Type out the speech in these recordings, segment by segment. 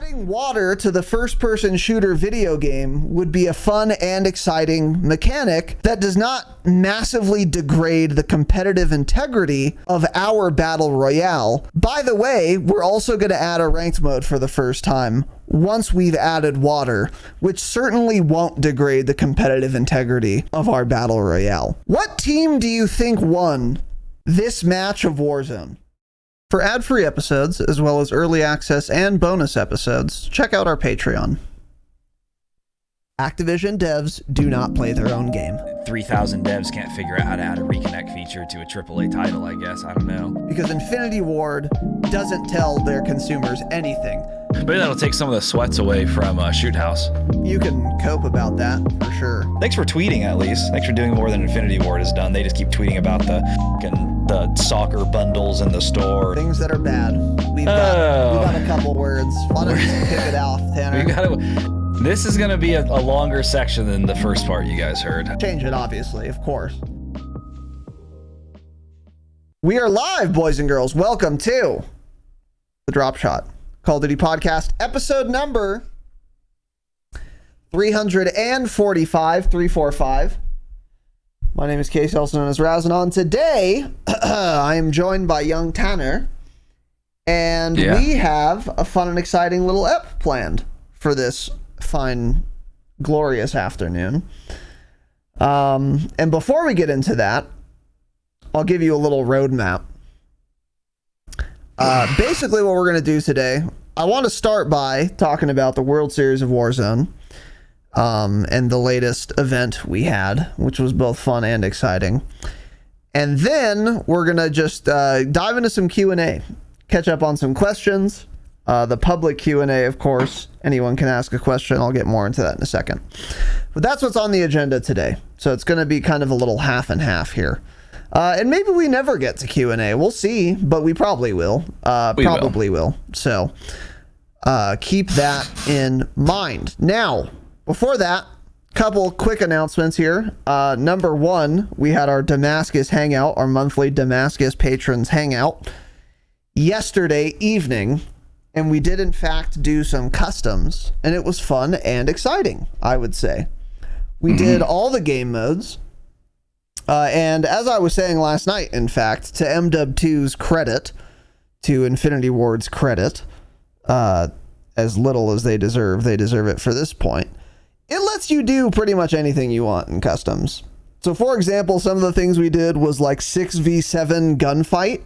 Adding water to the first-person shooter video game would be a fun and exciting mechanic that does not massively degrade the competitive integrity of our battle royale. By the way, we're also going to add a ranked mode for the first time once we've added water, which certainly won't degrade the competitive integrity of our battle royale. What team do you think won this match of Warzone? For ad-free episodes, as well as early access and bonus episodes, check out our Patreon. Activision devs do not play their own game. 3,000 devs can't figure out how to add a reconnect feature to a AAA title, I guess. I don't know. Because Infinity Ward doesn't tell their consumers anything. Maybe that'll take some of the sweats away from Shoot House. You can cope about that, for sure. Thanks for tweeting, at least. Thanks for doing more than Infinity Ward has done. They just keep tweeting about the soccer bundles in the store. Things that are bad. We've got a couple words. Why don't you kick it off, Tanner? This is going to be a longer section than the first part you guys heard. Change it, obviously, of course. We are live, boys and girls. Welcome to the Dropshot Call of Duty Podcast, episode number 345. My name is Casey, also known as Razinon. Today, I am joined by young Tanner, and we have a fun and exciting little ep planned for this fine, glorious afternoon. And before we get into that, I'll give you a little roadmap. Basically, what we're going to do today, I want to start by talking about the World Series of Warzone. And the latest event we had, which was both fun and exciting. And then we're going to just dive into some Q&A, catch up on some questions. The public Q&A, of course, anyone can ask a question. I'll get more into that in a second. But that's what's on the agenda today. So it's going to be kind of a little half and half here. And maybe we never get to Q&A. We'll see, but we probably will. We will. So keep that in mind. Now, before that, couple quick announcements here. Number one, we had our Damascus Hangout, our monthly Damascus Patrons Hangout, yesterday evening, and we did in fact do some customs, and it was fun and exciting, I would say. We did all the game modes, and as I was saying last night, in fact, to MW2's credit, to Infinity Ward's credit, as little as they deserve it for this point, it lets you do pretty much anything you want in customs. So, for example, some of the things we did was like 6v7 gunfight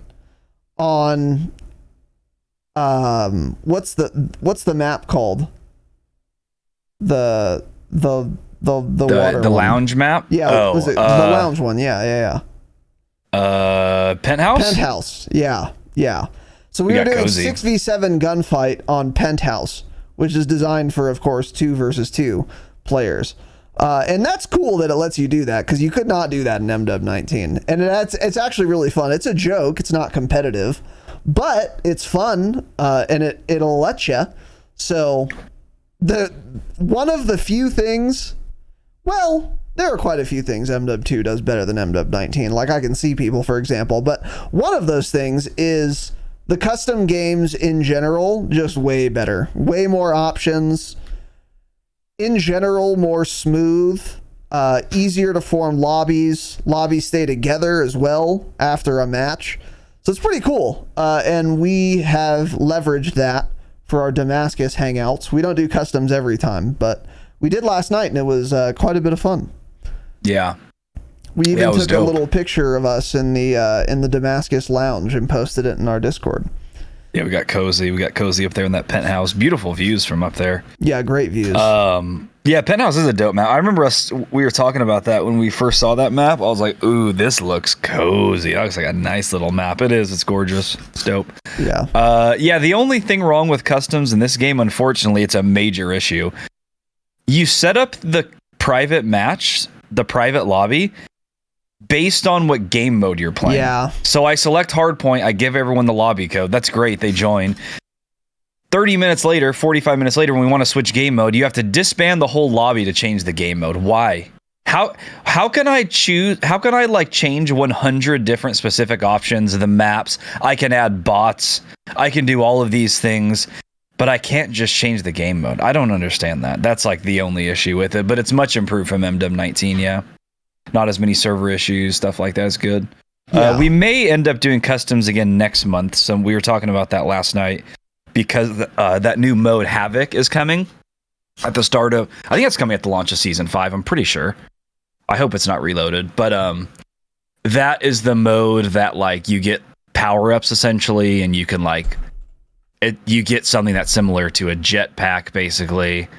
on what's the map called? The water the lounge map? Yeah, was it the lounge one? Yeah. Penthouse? Penthouse. Yeah. So we were doing cozy. 6v7 gunfight on Penthouse, which is designed for, of course, 2 versus 2 players. And that's cool that it lets you do that, because you could not do that in MW19. And it's actually really fun. It's a joke. It's not competitive, but it's fun, and it'll let you. So one of the few things, well, there are quite a few things MW2 does better than MW19. Like I can see people, for example, but one of those things is the custom games in general, just way better, way more options. In general, more smooth, easier to form lobbies. Lobbies stay together as well after a match. So it's pretty cool. And we have leveraged that for our Damascus Hangouts. We don't do customs every time, but we did last night, and it was quite a bit of fun. Yeah. We even took a little picture of us in the Damascus Lounge and posted it in our Discord. Yeah, we got cozy. We got cozy up there in that penthouse. Beautiful views from up there. Yeah, great views. Yeah, penthouse is a dope map. I remember we were talking about that when we first saw that map. I was like, ooh, this looks cozy. That looks like a nice little map. It is. It's gorgeous. It's dope. Yeah. Yeah, the only thing wrong with customs in this game, unfortunately, it's a major issue. You set up the private match, the private lobby, based on what game mode you're playing. Yeah. So I select hardpoint, I give everyone the lobby code. That's great, they join. 30 minutes later, 45 minutes later, when we want to switch game mode, you have to disband the whole lobby to change the game mode. Why? How can I like change 100 different specific options, the maps? I can add bots. I can do all of these things. but I can't just change the game mode. I don't understand that. That's like the only issue with it, but it's much improved from MDM 19. Yeah, not as many server issues, stuff like that is good. Yeah. We may end up doing customs again next month. So we were talking about that last night because that new mode Havoc is coming at the start of, I think it's coming at the launch of season 5. I'm pretty sure. I hope it's not reloaded, but that is the mode that like you get power-ups essentially, and you can like you get something that's similar to a jetpack basically.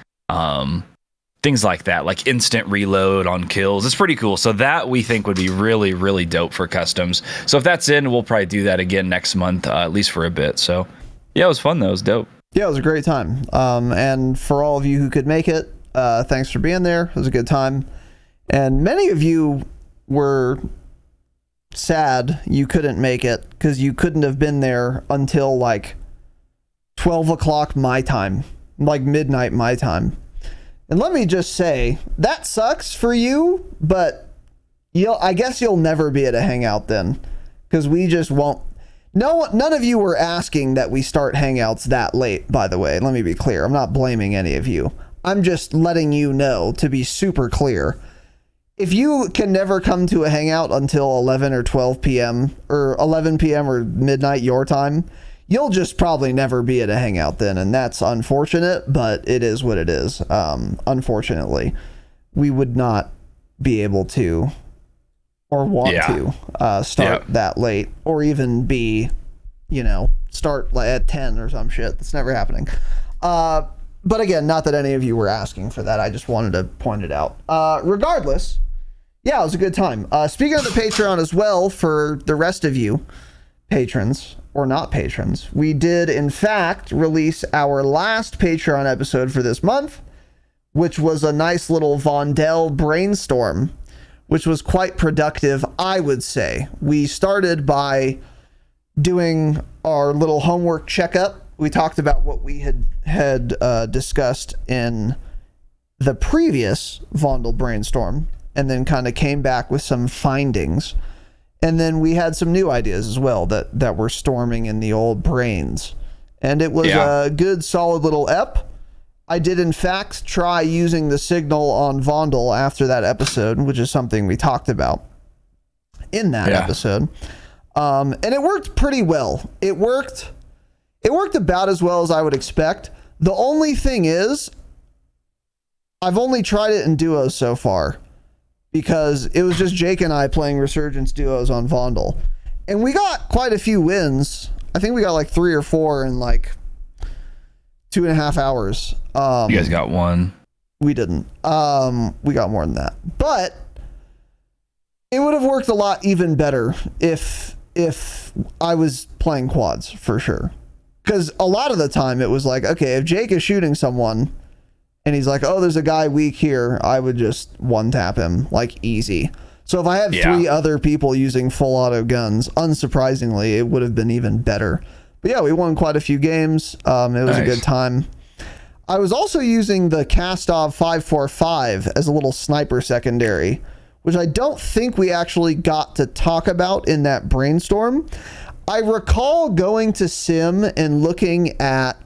Things like that, like instant reload on kills. It's pretty cool. So that we think would be really, really dope for customs. So if that's in, we'll probably do that again next month, at least for a bit. So yeah, it was fun though. It was dope. Yeah, it was a great time. And for all of you who could make it, thanks for being there. It was a good time. And many of you were sad you couldn't make it because you couldn't have been there until like 12 o'clock my time, like midnight my time. And let me just say, that sucks for you, but I guess you'll never be able to hang out then, because we just won't. None of you were asking that we start hangouts that late, by the way. Let me be clear. I'm not blaming any of you. I'm just letting you know, to be super clear. If you can never come to a hangout until 11 or 12 p.m. or 11 p.m. or midnight your time, you'll just probably never be at a hangout then, and that's unfortunate, but it is what it is. Unfortunately, we would not be able to or want to start that late, or even be, start at 10 or some shit. That's never happening. But again, not that any of you were asking for that. I just wanted to point it out. Regardless, yeah, it was a good time. Speaking of the Patreon as well, for the rest of you patrons or not patrons, we did in fact release our last Patreon episode for this month, which was a nice little Vondel brainstorm, which was quite productive, I would say. We started by doing our little homework checkup. We talked about what we had discussed in the previous Vondel brainstorm, and then kind of came back with some findings. And then we had some new ideas as well that were storming in the old brains. And it was a good, solid little ep. I did, in fact, try using the signal on Vondel after that episode, which is something we talked about in that episode. And it worked pretty well. It worked about as well as I would expect. The only thing is, I've only tried it in duos so far, because it was just Jake and I playing Resurgence duos on Vondel. And we got quite a few wins. I think we got like 3 or 4 in like 2.5 hours. You guys got 1. We didn't. We got more than that. But it would have worked a lot even better if I was playing quads, for sure. Because a lot of the time it was like, okay, if Jake is shooting someone and he's like, oh, there's a guy weak here, I would just one-tap him, like, easy. So if I had 3 other people using full auto guns, unsurprisingly, it would have been even better. But yeah, we won quite a few games. It was a good time. I was also using the Kastov 545 as a little sniper secondary, which I don't think we actually got to talk about in that brainstorm. I recall going to Sim and looking at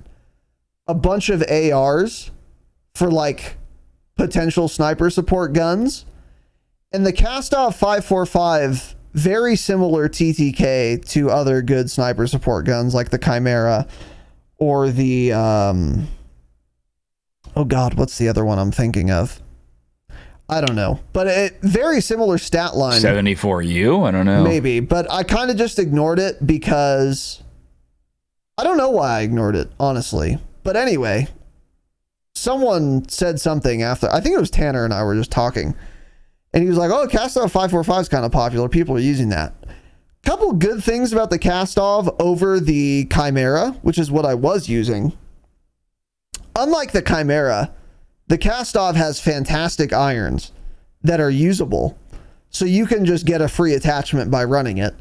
a bunch of ARs for like potential sniper support guns, and the Kastov 545, very similar TTK to other good sniper support guns like the Chimera or the oh god, what's the other one I'm thinking of? I don't know, but it very similar stat line. 74U? I don't know. Maybe, but I kind of just ignored it because I don't know why I ignored it, honestly. But anyway, someone said something after, I think it was Tanner and I were just talking, and he was like, oh, Kastov 545 is kind of popular. People are using that. Couple good things about the Kastov over the Chimera, which is what I was using. Unlike the Chimera, the Kastov has fantastic irons that are usable, so you can just get a free attachment by running it.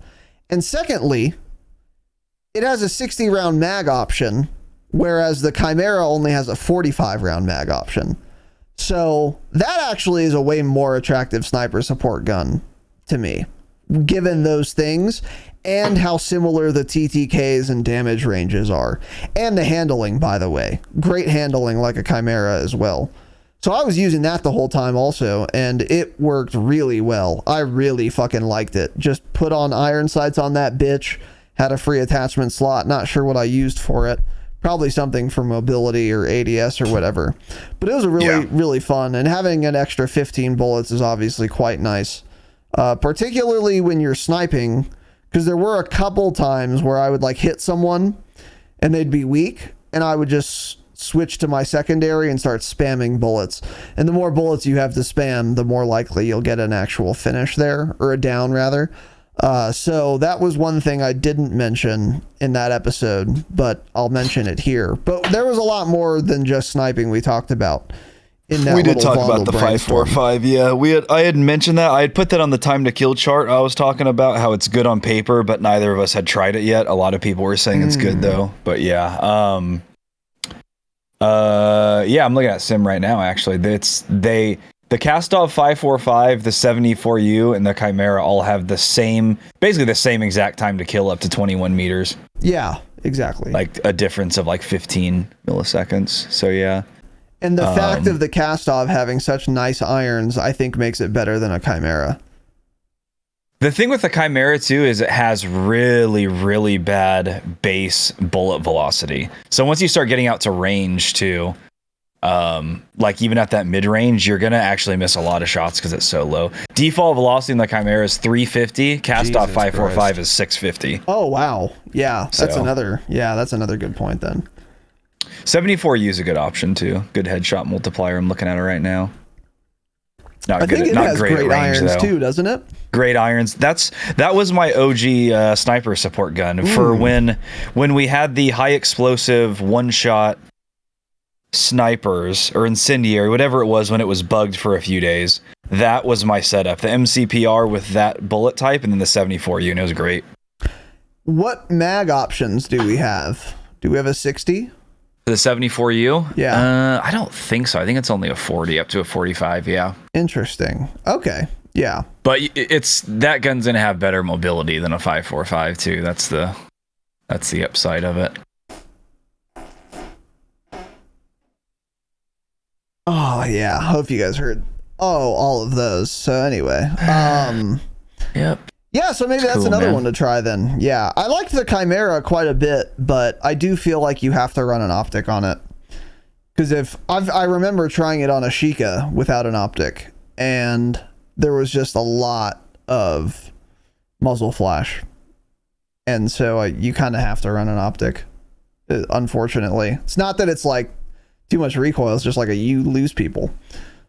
And secondly, it has a 60 round mag option, whereas the Chimera only has a 45 round mag option. So that actually is a way more attractive sniper support gun to me, given those things. and how similar the TTKs and damage ranges are. And the handling, by the way. Great handling like a Chimera as well. So I was using that the whole time also, and it worked really well. I really fucking liked it. Just put on iron sights on that bitch, had a free attachment slot, not sure what I used for it. Probably something for mobility or ADS or whatever. But it was a really fun, and having an extra 15 bullets is obviously quite nice. Particularly when you're sniping, because there were a couple times where I would like hit someone and they'd be weak, and I would just switch to my secondary and start spamming bullets. And the more bullets you have to spam, the more likely you'll get an actual finish there, or a down rather. So that was one thing I didn't mention in that episode, but I'll mention it here. But there was a lot more than just sniping we talked about in that. We did talk about the brainstorm. 545. Yeah, I had mentioned that. I had put that on the time to kill chart. I was talking about how it's good on paper, but neither of us had tried it yet. A lot of people were saying it's good though. But yeah. I'm looking at Sim right now actually. The Kastov 545, the 74U, and the Chimera all have basically the same exact time to kill up to 21 meters. Yeah, exactly. Like a difference of like 15 milliseconds. So yeah. And the fact of the Kastov having such nice irons, I think makes it better than a Chimera. The thing with the Chimera too is it has really, really bad base bullet velocity. So once you start getting out to range too, like even at that mid range, you're gonna actually miss a lot of shots because it's so low. Default velocity in the Chimera is 350. Kastov 545 is 650. Oh wow, yeah, that's another good point then. 74U is a good option too. Good headshot multiplier. I'm looking at it right now. I think it has great irons too, doesn't it? Great irons. That was my OG sniper support gun for when we had the high explosive one shot snipers or incendiary, whatever it was, when it was bugged for a few days. That was my setup. The MCPR with that bullet type, and then the 74 unit was great. What mag options do we have? Do we have a 60? The 74U? Yeah. I don't think so. I think it's only a 40 up to a 45. Yeah. Interesting. Okay. Yeah. But that gun's gonna have better mobility than a 545 too. That's the upside of it. Oh yeah. Hope you guys heard. All of those. So anyway. Yep. Yeah, so maybe that's another one to try then. Yeah, I liked the Chimera quite a bit, but I do feel like you have to run an optic on it. Because I remember trying it on a Sheikah without an optic, and there was just a lot of muzzle flash. And so you kind of have to run an optic, unfortunately. It's not that it's like too much recoil, it's just like you lose people.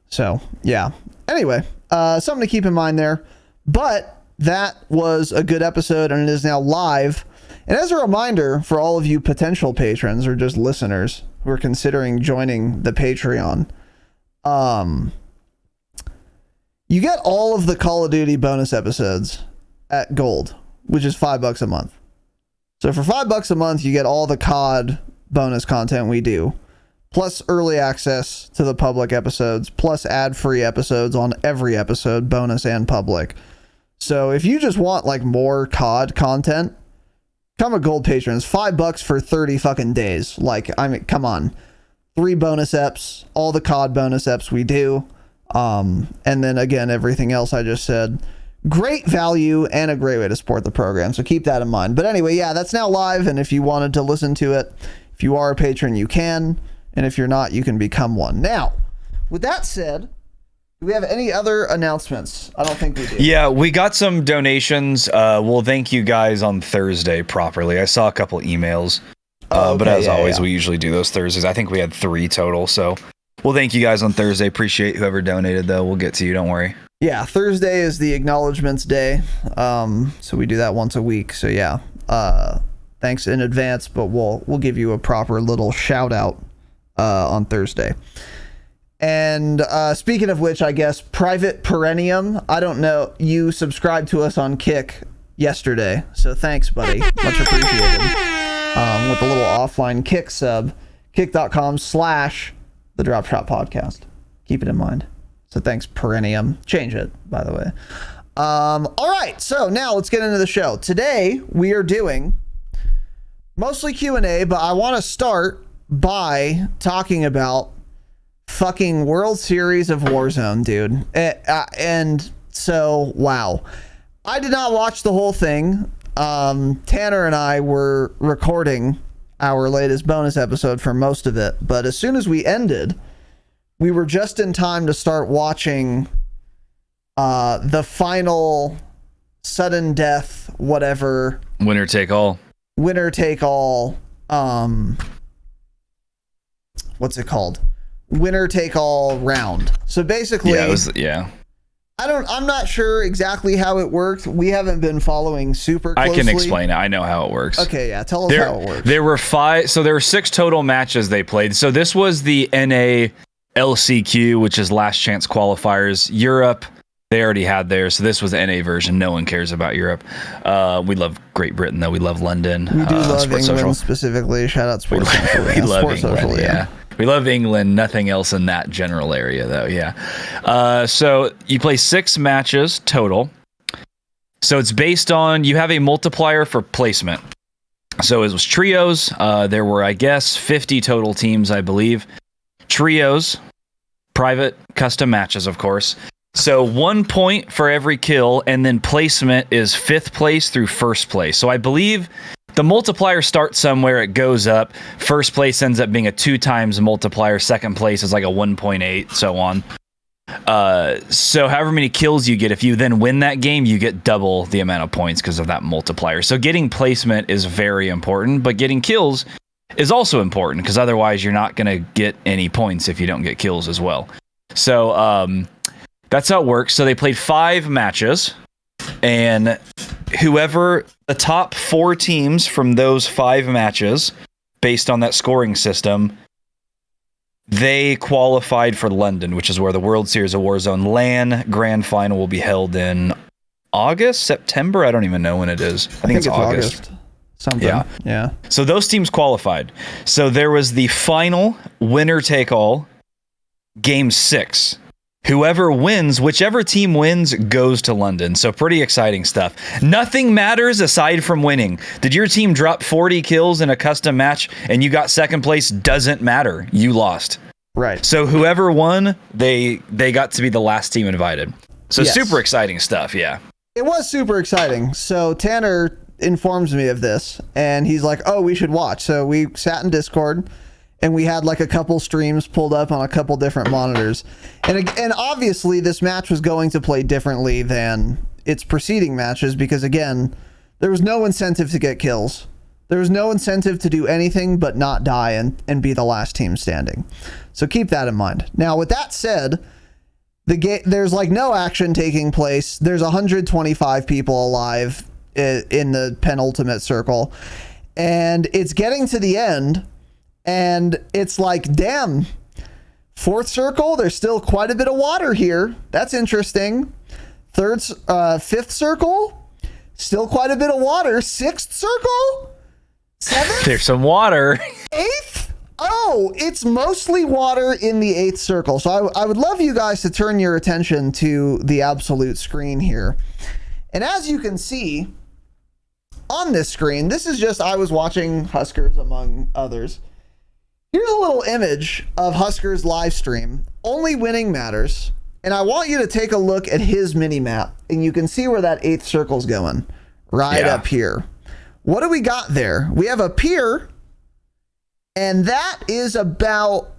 So, yeah. Anyway, something to keep in mind there. But that was a good episode, and it is now live. And as a reminder for all of you potential patrons or just listeners who are considering joining the Patreon, you get all of the Call of Duty bonus episodes at Gold, which is $5 a month. So for $5 a month, you get all the COD bonus content we do, plus early access to the public episodes, plus ad-free episodes on every episode, bonus and public. So if you just want like more COD content, become a gold patron. It's $5 for 30 fucking days. Like, I mean, come on. 3 bonus eps, all the COD bonus eps we do. And then again, everything else I just said. Great value and a great way to support the program. So keep that in mind. But anyway, yeah, that's now live. And if you wanted to listen to it, if you are a patron, you can. And if you're not, you can become one. Now, with that said, do we have any other announcements? I don't think we do. Yeah, we got some donations. We'll thank you guys on Thursday properly. I saw a couple emails. But as always, we usually do those Thursdays. I think we had 3 total. So we'll thank you guys on Thursday. Appreciate whoever donated, though. We'll get to you. Don't worry. Yeah, Thursday is the acknowledgements day. So we do that once a week. So yeah, thanks in advance. But we'll give you a proper little shout out on Thursday. And speaking of which, I guess Private Perennium, I don't know, you subscribed to us on Kick yesterday, so thanks, buddy, much appreciated. With a little offline Kick sub, kick.com/the Dropshot podcast. Keep it in mind. So thanks, Perennium. Change it, by the way. All right, so now let's get into the show. Today we are doing mostly Q&A, but I want to start by talking about fucking World Series of Warzone, dude. And so, wow. I did not watch the whole thing. Tanner and I were recording our latest bonus episode for most of it, but as soon as we ended, we were just in time to start watching the final sudden death, whatever. Winner take all. What's it called? Winner take all round. So basically, I'm not sure exactly how it worked. We haven't been following super closely. I can explain it. I know how it works. Okay, yeah, tell us how it works. There were 6 total matches they played. So this was the NA LCQ, which is last chance qualifiers. Europe, they already had theirs, so this was the NA version. No one cares about Europe. We love Great Britain, though. We love London. We do love Sports England Social. Specifically. Shout out Sports Social. We love Sports England, Social, yeah. We love England. Nothing else in that general area, though. Yeah. So you play 6 matches total. So it's based on, you have a multiplier for placement. So it was trios. There were, I guess, 50 total teams, I believe. Trios, private custom matches, of course. So 1 point for every kill, and then placement is 5th place through 1st place. So I believe the multiplier starts somewhere, it goes up. 1st place ends up being a 2 times multiplier. 2nd place is like a 1.8, so on. So however many kills you get, if you then win that game, you get double the amount of points because of that multiplier. So getting placement is very important, but getting kills is also important because otherwise you're not going to get any points if you don't get kills as well. So, that's how it works. So they played 5 matches, and whoever the top 4 teams from those 5 matches, based on that scoring system, they qualified for London, which is where the World Series of Warzone LAN Grand Final will be held in August, September. I don't even know when it is. I think it's August. Something. Yeah. So those teams qualified. So there was the final winner take all, game 6. Whoever wins, whichever team wins, goes to London. So pretty exciting stuff. Nothing matters aside from winning. Did your team drop 40 kills in a custom match and you got 2nd place? Doesn't matter. You lost. Right. So whoever won, they got to be the last team invited. So yes. Super exciting stuff. Yeah. It was super exciting. So Tanner informs me of this and he's like, oh, we should watch. So we sat in Discord and we had like a couple streams pulled up on a couple different monitors. And obviously this match was going to play differently than its preceding matches because, again, there was no incentive to get kills. There was no incentive to do anything but not die and be the last team standing. So keep that in mind. Now, with that said, there's like no action taking place. There's 125 people alive in the penultimate circle. And it's getting to the end. And it's like, damn, 4th circle, there's still quite a bit of water here. That's interesting. 5th circle, still quite a bit of water. 6th circle, 7th. There's some water. 8th. Oh, it's mostly water in the 8th circle. So I would love you guys to turn your attention to the absolute screen here. And as you can see on this screen, this is just, I was watching Huskers among others. Here's a little image of Husker's live stream. Only winning matters. And I want you to take a look at his mini map. And you can see where that 8th circle's going. Right up here. What do we got there? We have a pier. And that is about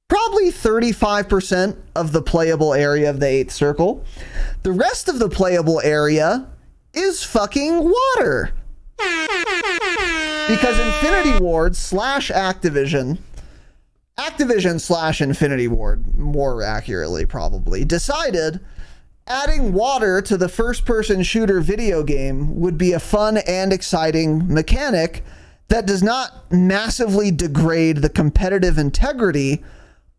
probably 35% of the playable area of the 8th circle. The rest of the playable area is fucking water. Because Infinity Ward / Activision / Infinity Ward, more accurately probably, decided adding water to the first-person shooter video game would be a fun and exciting mechanic that does not massively degrade the competitive integrity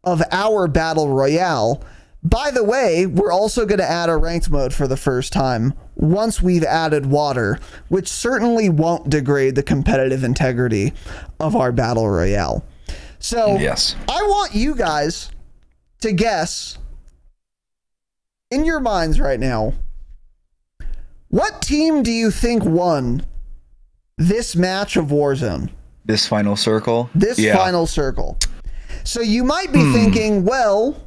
of our Battle Royale. By the way, we're also going to add a ranked mode for the first time once we've added water, which certainly won't degrade the competitive integrity of our Battle Royale. So yes. I want you guys to guess in your minds right now, What team do you think won this match of Warzone? This final circle? This final circle. So you might be thinking, well,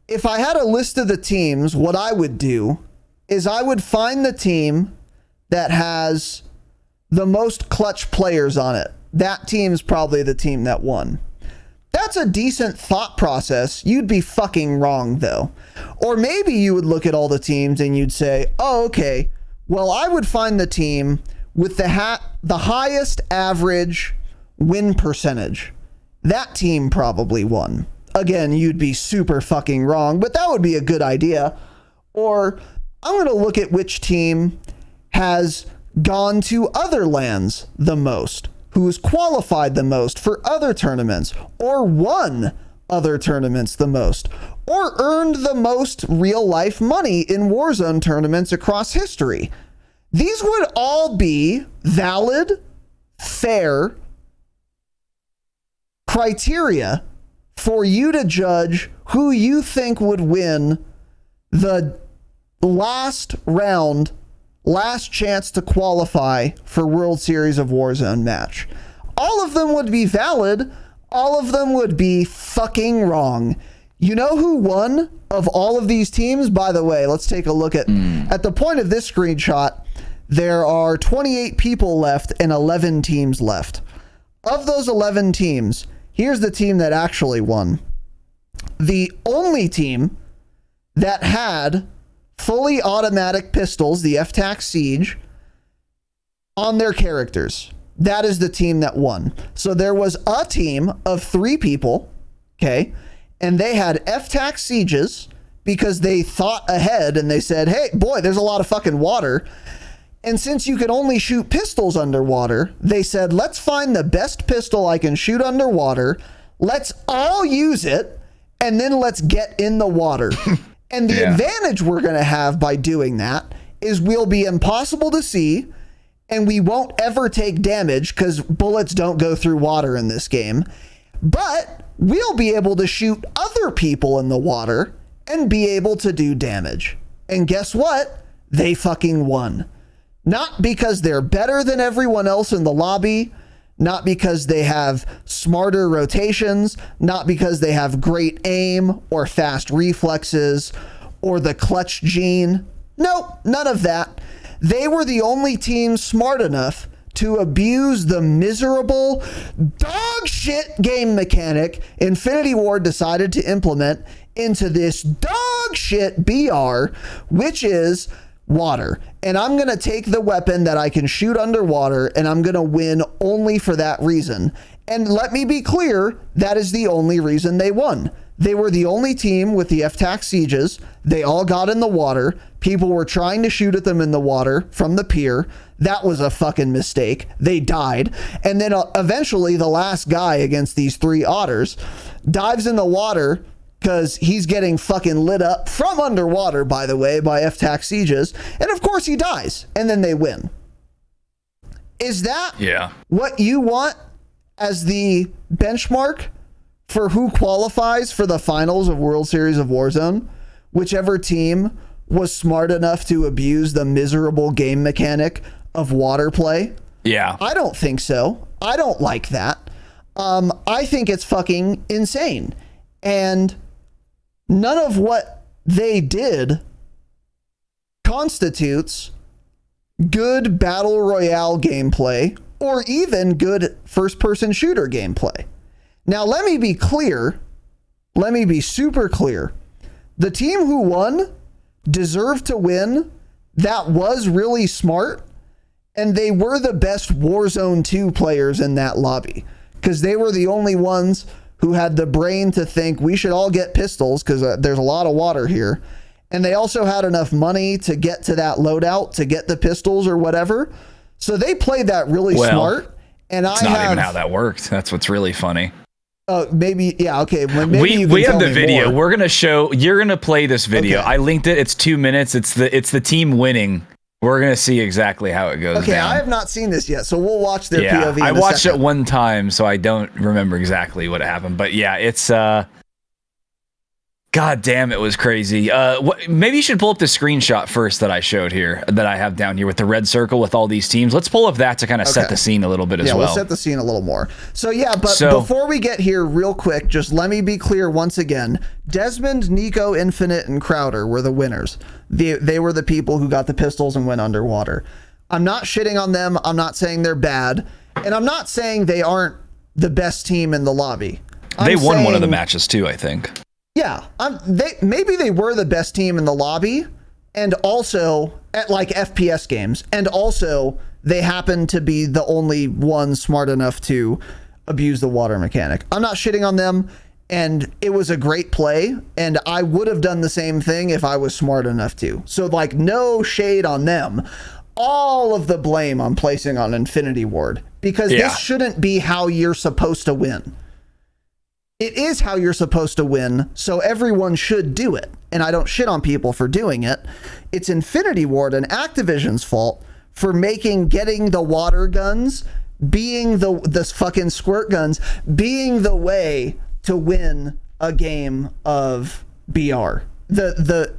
if I had a list of the teams, what I would do is I would find the team that has the most clutch players on it. That team's probably the team that won. That's a decent thought process. You'd be fucking wrong, though. Or maybe you would look at all the teams and you'd say, oh, okay, well, I would find the team with the highest average win percentage. That team probably won. Again, you'd be super fucking wrong, but that would be a good idea. Or I'm going to look at which team has gone to other lands the most, who's qualified the most for other tournaments, or won other tournaments the most, or earned the most real life money in Warzone tournaments across history. These would all be valid, fair criteria for you to judge who you think would win the last round, last chance to qualify for World Series of Warzone match. All of them would be valid. All of them would be fucking wrong. You know who won of all of these teams? By the way, let's take a look at the point of this screenshot, there are 28 people left and 11 teams left. Of those 11 teams, here's the team that actually won. The only team that had fully automatic pistols, the FTAC Siege, on their characters. That is the team that won. So there was a team of 3 people, okay, and they had FTAC Sieges because they thought ahead and they said, hey, boy, there's a lot of fucking water. And since you could only shoot pistols underwater, they said, let's find the best pistol I can shoot underwater. Let's all use it, and then let's get in the water. And the advantage we're going to have by doing that is we'll be impossible to see, and we won't ever take damage because bullets don't go through water in this game. But we'll be able to shoot other people in the water and be able to do damage. And guess what? They fucking won. Not because they're better than everyone else in the lobby, not because they have smarter rotations, not because they have great aim or fast reflexes or the clutch gene. Nope, none of that. They were the only team smart enough to abuse the miserable dog shit game mechanic Infinity Ward decided to implement into this dog shit BR, which is water. And I'm going to take the weapon that I can shoot underwater and I'm going to win only for that reason. And let me be clear, that is the only reason they won. They were the only team with the FTAC Sieges. They all got in the water. People were trying to shoot at them in the water from the pier. That was a fucking mistake. They died. And then eventually the last guy against these 3 otters dives in the water because he's getting fucking lit up from underwater, by the way, by FTAC Sieges. And of course he dies. And then they win. Is that what you want as the benchmark for who qualifies for the finals of World Series of Warzone? Whichever team was smart enough to abuse the miserable game mechanic of water play? Yeah. I don't think so. I don't like that. I think it's fucking insane. And none of what they did constitutes good battle royale gameplay or even good first-person shooter gameplay. Now, let me be clear. Let me be super clear. The team who won deserved to win. That was really smart. And they were the best Warzone 2 players in that lobby because they were the only ones who had the brain to think we should all get pistols because there's a lot of water here. And they also had enough money to get to that loadout to get the pistols or whatever. So they played that really smart. And it's not even how that worked. That's what's really funny. Maybe, yeah, okay. Maybe we have the video. We're gonna show. You're gonna play this video. Okay. I linked it. It's 2 minutes. It's the team winning. We're gonna see exactly how it goes. Okay, down. I have not seen this yet, so we'll watch their POV. I watched it one time, so I don't remember exactly what happened. But yeah, it's God damn, it was crazy. Maybe you should pull up the screenshot first that I showed here, that I have down here with the red circle with all these teams. Let's pull up that to kind of set the scene a little bit as well. Yeah, we'll set the scene a little more. So yeah, but before we get here, real quick, just let me be clear once again. Desmond, Nico, Infinite, and Crowder were the winners. They were the people who got the pistols and went underwater. I'm not shitting on them. I'm not saying they're bad. And I'm not saying they aren't the best team in the lobby. They won one of the matches too, I think. Yeah, maybe they were the best team in the lobby, and also at like FPS games, and also they happen to be the only ones smart enough to abuse the water mechanic. I'm not shitting on them, and it was a great play, and I would have done the same thing if I was smart enough to. So like, no shade on them. All of the blame I'm placing on Infinity Ward, because this shouldn't be how you're supposed to win. It is how you're supposed to win, so everyone should do it. And I don't shit on people for doing it. It's Infinity Ward and Activision's fault for getting the water guns, being the fucking squirt guns, being the way to win a game of BR. The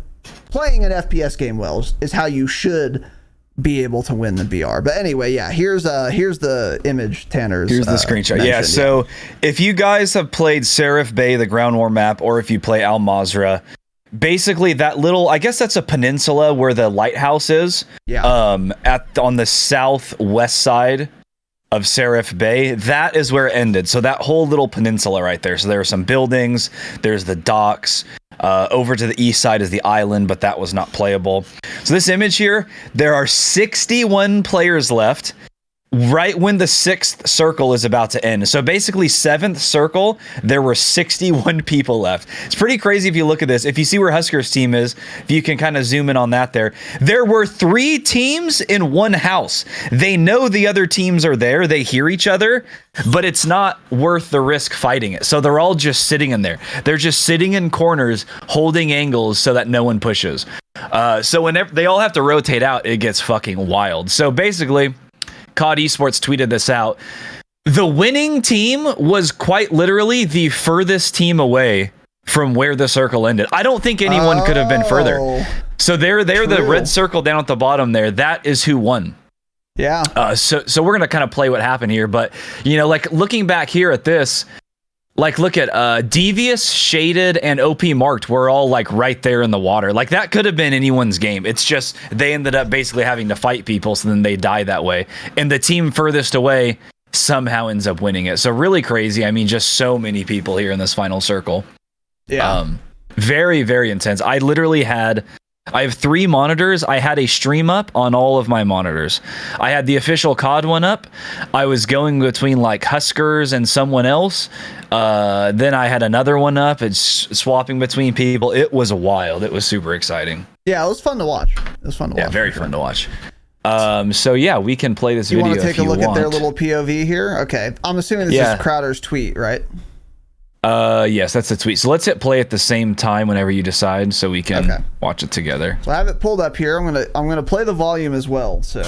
playing an FPS game well is how you should be able to win the BR. But anyway, yeah, here's the image Tanner's. Here's the screenshot. Yeah, so if you guys have played Seraph Bay, the ground war map, or if you play Al Mazrah, basically that little, I guess that's a peninsula where the lighthouse is. Yeah. On the southwest side of Seraph Bay, that is where it ended. So that whole little peninsula right there. So there are some buildings, there's the docks. Over to the east side is the island, but that was not playable. So this image here, there are 61 players left right when the 6th circle is about to end. So basically 7th circle, there were 61 people left. It's pretty crazy if you look at this. If you see where Husker's team is, if you can kind of zoom in on that there were 3 teams in one house. They know the other teams are there. They hear each other, but it's not worth the risk fighting it. So they're all just sitting in there. They're just sitting in corners, holding angles so that no one pushes. So whenever they all have to rotate out, it gets fucking wild. So basically, COD Esports tweeted this out. The winning team was quite literally the furthest team away from where the circle ended. I don't think anyone could have been further. So they're the red circle down at the bottom there. That is who won. Yeah. So we're gonna kind of play what happened here, but you know, like looking back here at this, like look at Devious, Shaded, and OP Marked were all like right there in the water. Like that could have been anyone's game. It's just they ended up basically having to fight people, so then they die that way. And the team furthest away somehow ends up winning it. So really crazy. I mean, just so many people here in this final circle. Yeah. Very, very intense. I have 3 monitors. I had a stream up on all of my monitors. I had the official COD one up. I was going between like Huskers and someone else. Then I had another one up. It's swapping between people. It was wild. It was super exciting. Yeah, it was fun to watch. Yeah, very fun to watch. So yeah, we can play this video. You want to take a look at their little POV here? Okay, I'm assuming this is Crowder's tweet, right? Yes, that's the tweet. So let's hit play at the same time whenever you decide, so we can watch it together. So I have it pulled up here. I'm gonna play the volume as well. So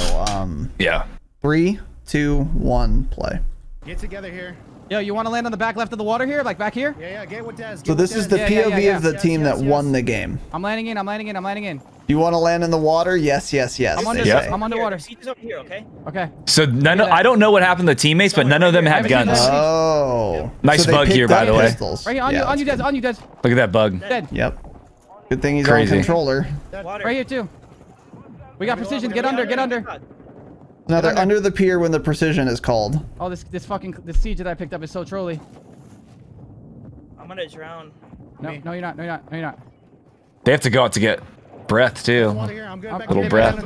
yeah. 3, 2, 1, play. Get together here. Yo, you want to land on the back left of the water here? Like back here? Yeah, get with Des. So this is the POV of the team that won the game. I'm landing in. You want to land in the water? Yes. I'm underwater. Here, okay? Okay. So I don't know what happened to the teammates, but none of them had guns. Oh. Nice bug here, by the way. Right here, on you, Des. Look at that bug. Dead. Yep. Good thing he's on controller. Right here, too. We got precision. Get under. No, they're under the pier when the precision is called. Oh, this siege that I picked up is so trolly. I'm gonna drown. No, you're not. They have to go out to get breath too. Little breath.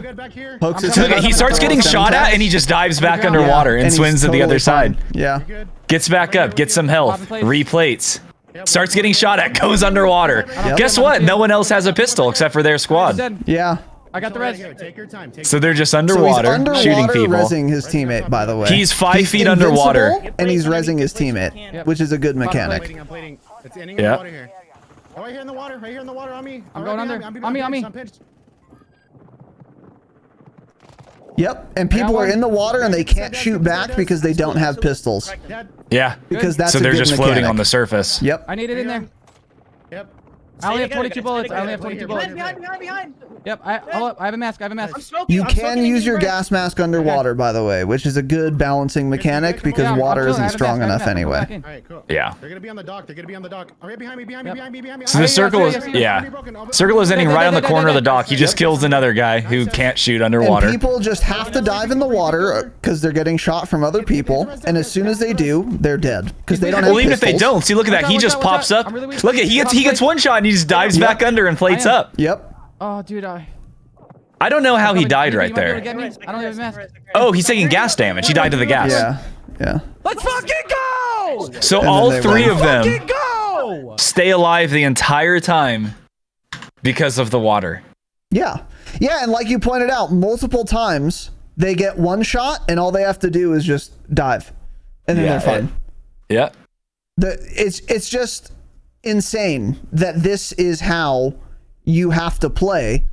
He starts getting shot at and he just dives back underwater and swims to the other side. Yeah. Gets back up, gets some health, replates. Starts getting shot at, goes underwater. Guess what? No one else has a pistol except for their squad. Yeah. I got the res. Take your time. So they're just underwater, shooting people. Rezzing his teammate, by the way. He's 5 feet underwater. And he's rezzing his teammate, which is a good mechanic. I'm bleeding. It's ending in the water here. Oh, right here in the water, on me. I'm going under. On me. Yep, and people are in the water and they can't shoot back because they don't have pistols. Yeah. Because that's so a they're good just mechanic. floating on the surface. Yep. I need it in there. Yep. I only have 22 bullets. I only have 22 bullets. Behind. Yep, I have a mask. I have a mask. I'm smoking. You can use your gas mask underwater, by the way, which is a good balancing mechanic because Yeah, water I'm isn't chilling. strong I have a enough mask. I'm anyway. back in. All right, cool. Yeah. They're gonna be on the dock. They're gonna be on the dock. All right, behind me. So the circle is, yeah. Circle is ending right on the corner of the dock. He just kills another guy who can't shoot underwater. And people just have to dive in the water because they're getting shot from other people, and as soon as they do, they're dead because they don't have Well, even if they pistols. don't, see, look at that. He just pops up. I'm really weak. Look at he gets one shot and he just dives back under and plates up. Yep. Oh, dude, I don't know how he died right You might be able to there. get me. I don't have a mask. Oh, he's taking gas damage. He died to the gas. Yeah. Let's fucking go! So And all then they three win. of them Fucking go! stay alive the entire time because of the water. Yeah, and like you pointed out, multiple times they get one shot, and all they have to do is just dive, and then they're fine. Yeah. It's just insane that this is how you have to play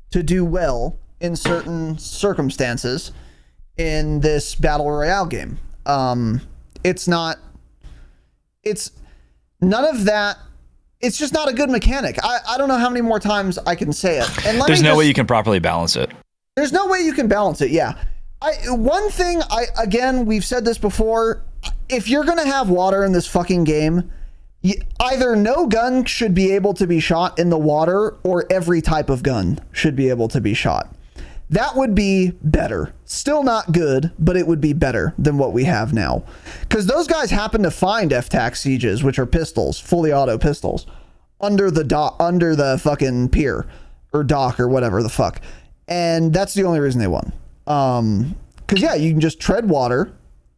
to do well in certain circumstances in this battle royale game. It's none of that. It's just not a good mechanic. I don't know how many more times I can say it. And There's no way you can properly balance it. There's no way you can balance it. Yeah. One thing, again, we've said this before. If you're going to have water in this fucking game, either no gun should be able to be shot in the water or every type of gun should be able to be shot. That would be better. Still not good, but it would be better than what we have now. Because those guys happen to find FTAC Sieges, which are pistols, fully auto pistols, under the fucking pier or dock or whatever the fuck. And that's the only reason they won. Because yeah, you can just tread water,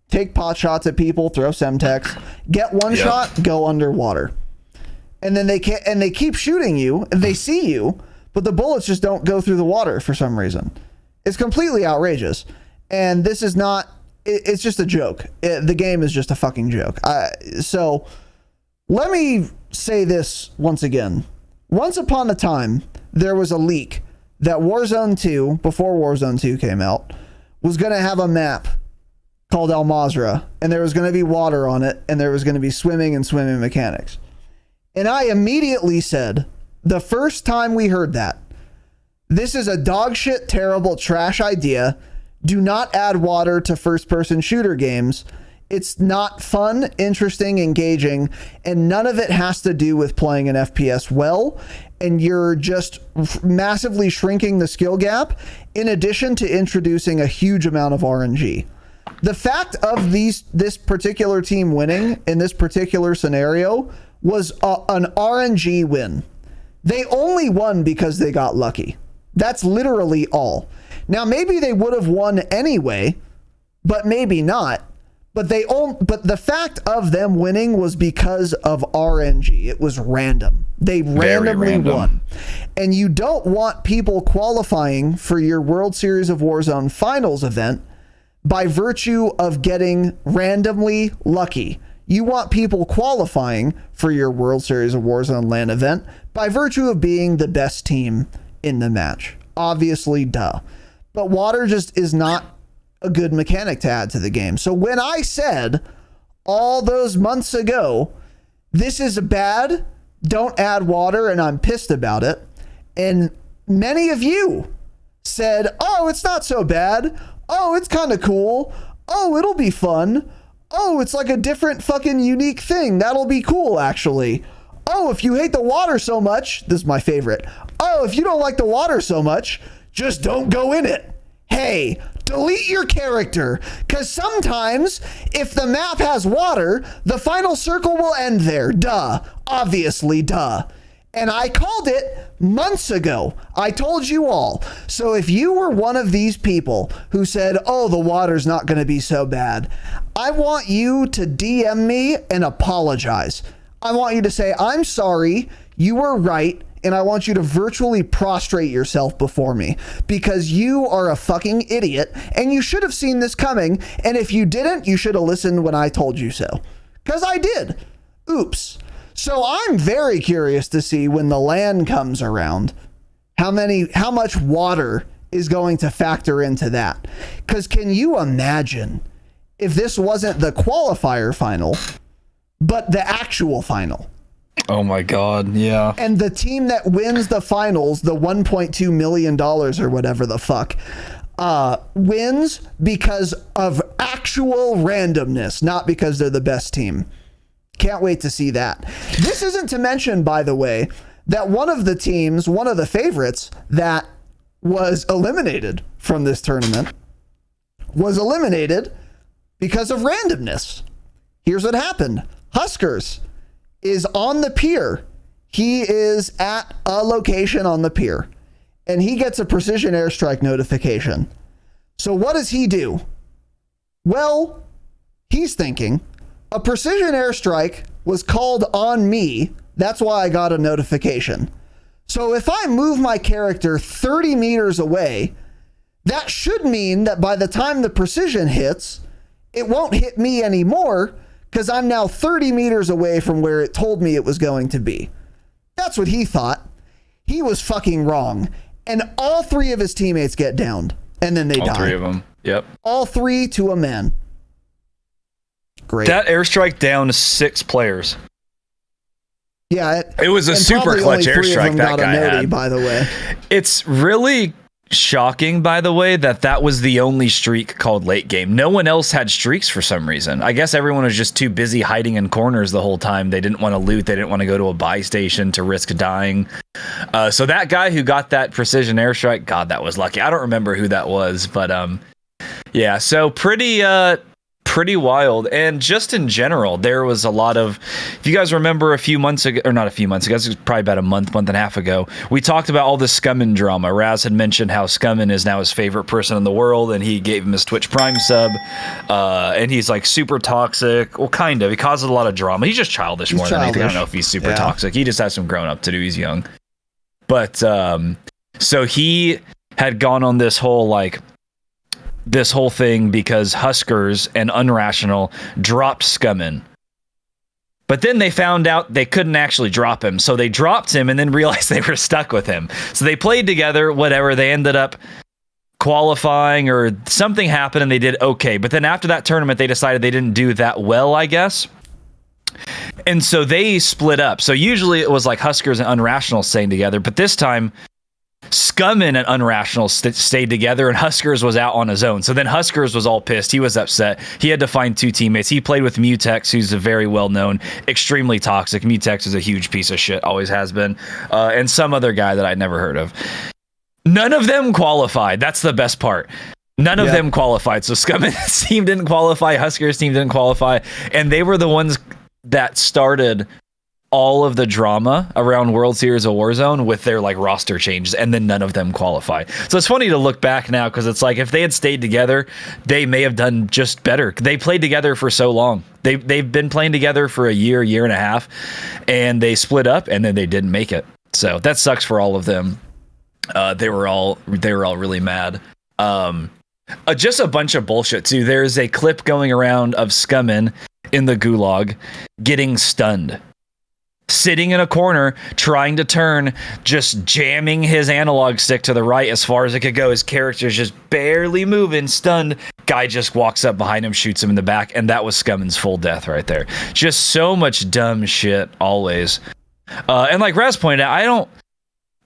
take pot shots at people, throw Semtex, get one shot, go underwater. And then they keep shooting you, and they see you, but the bullets just don't go through the water for some reason. It's completely outrageous. And this is not, it's just a joke. The game is just a fucking joke. So let me say this once again. Once upon a time, there was a leak that Warzone 2, before Warzone 2 came out, was going to have a map called Al Mazrah, and there was going to be water on it, and there was going to be swimming and swimming mechanics. And I immediately said, the first time we heard that, this is a dog shit, terrible, trash idea. Do not add water to first-person shooter games. It's not fun, interesting, engaging, and none of it has to do with playing an FPS well, and you're just massively shrinking the skill gap, in addition to introducing a huge amount of RNG. The fact of this particular team winning in this particular scenario was an RNG win. They only won because they got lucky. That's literally all. Now, maybe they would have won anyway, but maybe not. But the fact of them winning was because of RNG. It was random. They randomly won. And you don't want people qualifying for your World Series of Warzone Finals event by virtue of getting randomly lucky. You want people qualifying for your World Series of Warzone LAN event by virtue of being the best team in the match. Obviously, duh. But water just is not a good mechanic to add to the game. So when I said all those months ago, this is bad, don't add water, and I'm pissed about it, and many of you said, oh, it's not so bad. Oh, it's kind of cool. Oh, it'll be fun. Oh, it's like a different fucking unique thing. That'll be cool, actually. Oh, if you hate the water so much, this is my favorite. Oh, if you don't like the water so much, just don't go in it. Hey, delete your character, because sometimes if the map has water, the final circle will end there. Duh. Obviously, duh. And I called it months ago. I told you all. So if you were one of these people who said, oh, the water's not going to be so bad, I want you to DM me and apologize. I want you to say, I'm sorry, you were right, and I want you to virtually prostrate yourself before me, because you are a fucking idiot, and you should have seen this coming, and if you didn't, you should have listened when I told you so. Because I did. Oops. So I'm very curious to see when the LAN comes around, how much water is going to factor into that. Because can you imagine if this wasn't the qualifier final, but the actual final? Oh my God, yeah. And the team that wins the finals, the $1.2 million or whatever the fuck, wins because of actual randomness, not because they're the best team. Can't wait to see that. This isn't to mention, by the way, that one of the teams, one of the favorites that was eliminated from this tournament was eliminated because of randomness. Here's what happened. Huskers is on the pier. He is at a location on the pier and he gets a precision airstrike notification. So what does he do? Well, he's thinking a precision airstrike was called on me. That's why I got a notification. So if I move my character 30 meters away, that should mean that by the time the precision hits, it won't hit me anymore because I'm now 30 meters away from where it told me it was going to be. That's what he thought. He was fucking wrong. And all three of his teammates get downed. And then they die. All three of them. Yep. All three to a man. Great. That airstrike downed 6 players. Yeah. It was a super clutch airstrike that guy had. By the way. It's really shocking, by the way, that was the only streak called late game. No one else had streaks for some reason. I guess everyone was just too busy hiding in corners the whole time. They didn't want to loot. They didn't want to go to a buy station to risk dying. So that guy who got that precision airstrike, God, that was lucky. I don't remember who that was, but yeah, so pretty wild. And just in general, there was a lot of, if you guys remember a few months ago, or not a few months ago, it was probably about a month and a half ago, we talked about all the Scummin drama. Raz had mentioned how Scummin is now his favorite person in the world, and he gave him his Twitch Prime sub, and he's like super toxic. Well, kind of. He causes a lot of drama. He's just childish more than anything. I don't know if he's super toxic. He just has some growing up to do. He's young. But so he had gone on this whole thing because Huskers and Unrational dropped Scummin. But then they found out they couldn't actually drop him. So they dropped him and then realized they were stuck with him. So they played together, whatever. They ended up qualifying or something happened and they did okay. But then after that tournament, they decided they didn't do that well, I guess. And so they split up. So usually it was like Huskers and Unrational staying together. But this time, Scummin and Unrational stayed together and Huskers was out on his own. So then Huskers was all pissed. He was upset. He had to find 2 teammates. He played with Mutex, who's a very well-known, extremely toxic. Mutex is a huge piece of shit, always has been. And some other guy that I'd never heard of. None of them qualified. That's the best part. None of them qualified. So Scummin's team didn't qualify. Huskers' team didn't qualify. And they were the ones that started all of the drama around World Series of Warzone with their like roster changes, and then none of them qualify. So it's funny to look back now because it's like if they had stayed together, they may have done just better. They played together for so long. They've been playing together for a year and a half, and they split up and then they didn't make it. So that sucks for all of them. They were all really mad. Just a bunch of bullshit too. There's a clip going around of Scummin in the gulag getting stunned, sitting in a corner, trying to turn, just jamming his analog stick to the right as far as it could go. His character's just barely moving, stunned. Guy just walks up behind him, shoots him in the back, and that was Scummin's full death right there. Just so much dumb shit, always. And like Raz pointed out,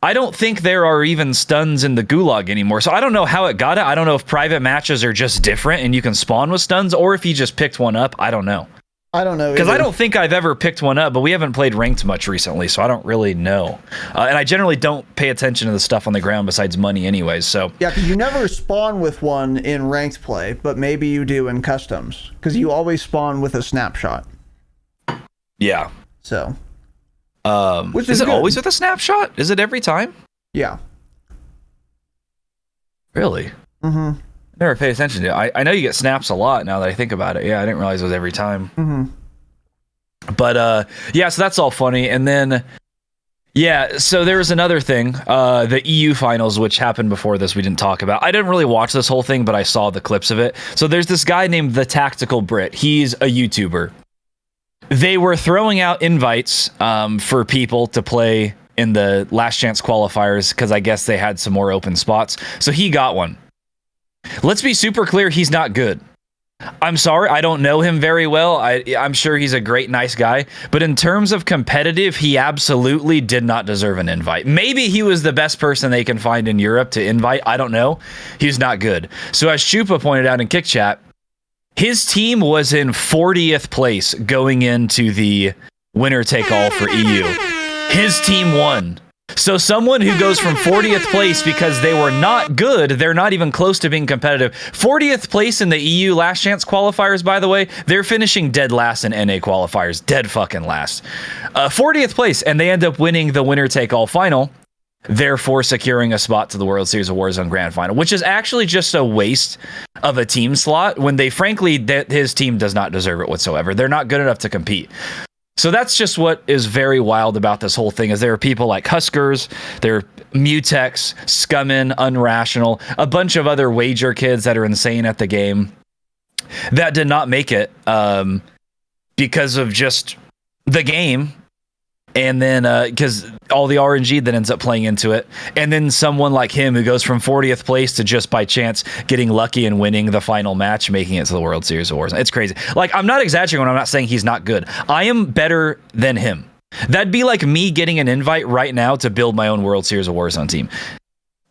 I don't think there are even stuns in the gulag anymore. So I don't know how it got it. I don't know if private matches are just different and you can spawn with stuns, or if he just picked one up. I don't know. I don't know. Because I don't think I've ever picked one up, but we haven't played ranked much recently, so I don't really know. And I generally don't pay attention to the stuff on the ground besides money anyways, so. Yeah, because you never spawn with one in ranked play, but maybe you do in customs. Because you always spawn with a snapshot. Yeah. So. Which is it good. Always with a snapshot? Is it every time? Yeah. Really? Mm-hmm. Never pay attention to it. I know you get snaps a lot now that I think about it. Yeah, I didn't realize it was every time. Mm-hmm. But yeah, so that's all funny. And then yeah, so there was another thing, the EU finals, which happened before this, we didn't talk about. I didn't really watch this whole thing, but I saw the clips of it. So there's this guy named The Tactical Brit. He's a YouTuber. They were throwing out invites for people to play in the last chance qualifiers because I guess they had some more open spots. So he got one. Let's be super clear, he's not good. I'm sorry, I don't know him very well. I'm sure he's a great, nice guy. But in terms of competitive, he absolutely did not deserve an invite. Maybe he was the best person they can find in Europe to invite. I don't know. He's not good. So as Chupa pointed out in Kick Chat, his team was in 40th place going into the winner take all for EU. His team won. So someone who goes from 40th place because they were not good, they're not even close to being competitive. 40th place in the EU last chance qualifiers, by the way, they're finishing dead last in NA qualifiers. Dead fucking last. 40th place, and they end up winning the winner take all final, therefore securing a spot to the World Series of Warzone Grand Final, which is actually just a waste of a team slot when they, frankly, his team does not deserve it whatsoever. They're not good enough to compete. So that's just what is very wild about this whole thing, is there are people like Huskers, there are Mutex, Scummin, Unrational, a bunch of other wager kids that are insane at the game that did not make it because of just the game. And then because all the RNG that ends up playing into it. And then someone like him who goes from 40th place to just by chance getting lucky and winning the final match, making it to the World Series of Warzone. It's crazy. Like, I'm not exaggerating when I'm not saying he's not good. I am better than him. That'd be like me getting an invite right now to build my own World Series of Warzone team.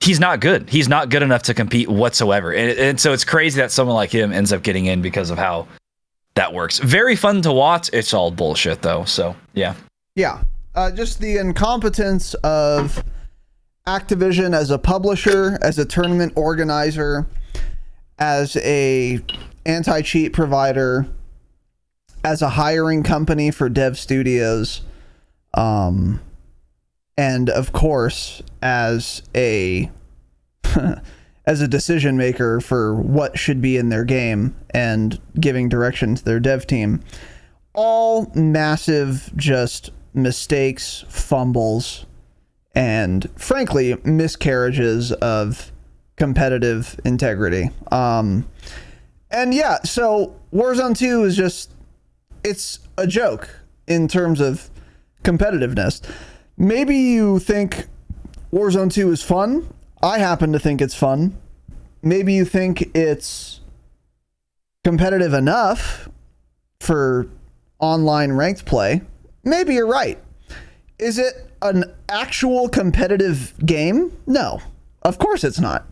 He's not good. He's not good enough to compete whatsoever. And so it's crazy that someone like him ends up getting in because of how that works. Very fun to watch. It's all bullshit, though. So, yeah. Yeah. Just the incompetence of Activision as a publisher, as a tournament organizer, as a anti-cheat provider, as a hiring company for dev studios, and of course as a as a decision maker for what should be in their game and giving direction to their dev team. All massive just mistakes, fumbles, and frankly miscarriages of competitive integrity. And yeah, so Warzone 2 is just, it's a joke in terms of competitiveness. Maybe you think Warzone 2 is fun. I happen to think it's fun. Maybe you think it's competitive enough for online ranked play. Maybe you're right. Is it an actual competitive game? No, of course it's not.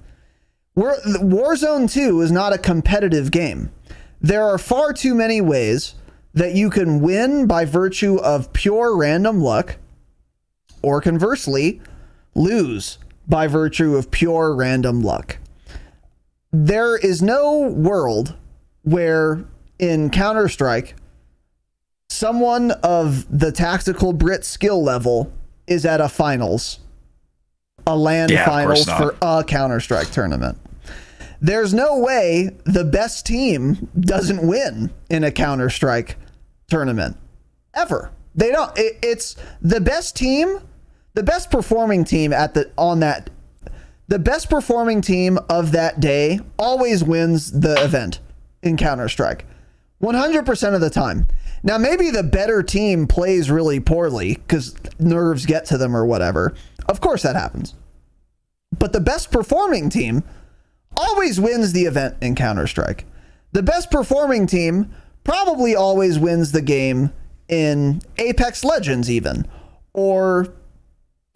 Warzone 2 is not a competitive game. There are far too many ways that you can win by virtue of pure random luck, or conversely, lose by virtue of pure random luck. There is no world where in Counter-Strike, someone of the tactical Brit skill level is at a finals, a LAN finals for a Counter-Strike tournament. There's no way the best team doesn't win in a Counter-Strike tournament ever. They don't. It's the best team, the best performing team the best performing team of that day always wins the event in Counter-Strike 100% of the time. Now, maybe the better team plays really poorly because nerves get to them or whatever. Of course that happens. But the best performing team always wins the event in Counter-Strike. The best performing team probably always wins the game in Apex Legends even. Or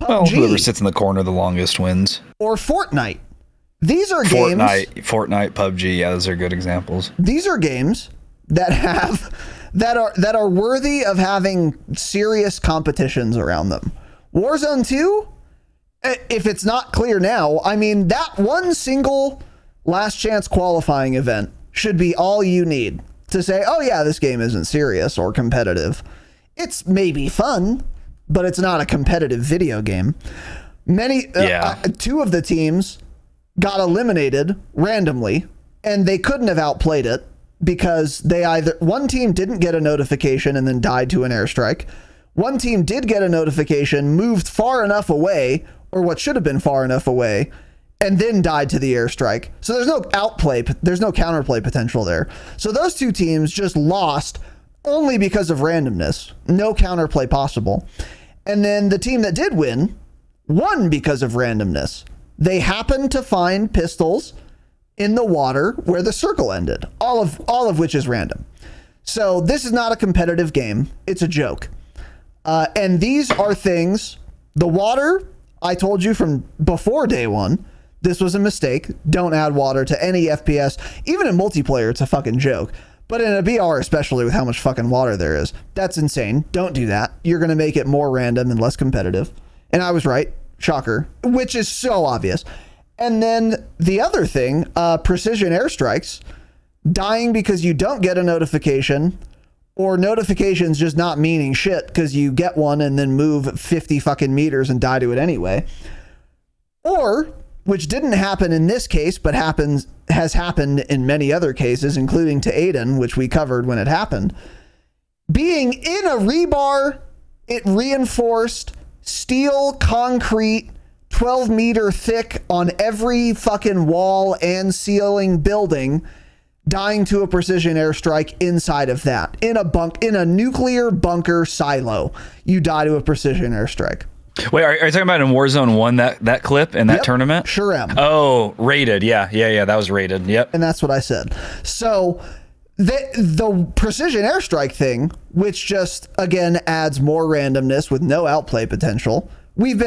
PUBG. Well, whoever sits in the corner the longest wins. Or Fortnite. These are games... Fortnite, PUBG, yeah, those are good examples. These are games that have... that are worthy of having serious competitions around them. Warzone 2, if it's not clear now, I mean, that one single last chance qualifying event should be all you need to say, oh yeah, this game isn't serious or competitive. It's maybe fun, but it's not a competitive video game. Two of the teams got eliminated randomly, and they couldn't have outplayed it, because one team didn't get a notification and then died to an airstrike. One team did get a notification, moved far enough away, or what should have been far enough away, and then died to the airstrike. So there's no outplay, there's no counterplay potential there. So those two teams just lost only because of randomness. No counterplay possible. And then the team that did win won because of randomness. They happened to find pistols in the water where the circle ended. All of which is random. So this is not a competitive game. It's a joke. And these are things, the water, I told you from before day one, this was a mistake. Don't add water to any FPS. Even in multiplayer, it's a fucking joke. But in a BR, especially with how much fucking water there is, that's insane. Don't do that. You're going to make it more random and less competitive. And I was right. Shocker. Which is so obvious. And then the other thing, precision airstrikes, dying because you don't get a notification, or notifications just not meaning shit because you get one and then move 50 fucking meters and die to it anyway. Or, which didn't happen in this case, but has happened in many other cases, including to Aiden, which we covered when it happened, being in a rebar, it reinforced steel concrete 12 meter thick on every fucking wall and ceiling building, dying to a precision airstrike inside of that. In a nuclear bunker silo, you die to a precision airstrike. Wait, are you talking about in Warzone 1, that clip in that tournament? Sure am. Oh, rated. Yeah, that was rated. Yep. And that's what I said. So the precision airstrike thing, which just, again, adds more randomness with no outplay potential, we've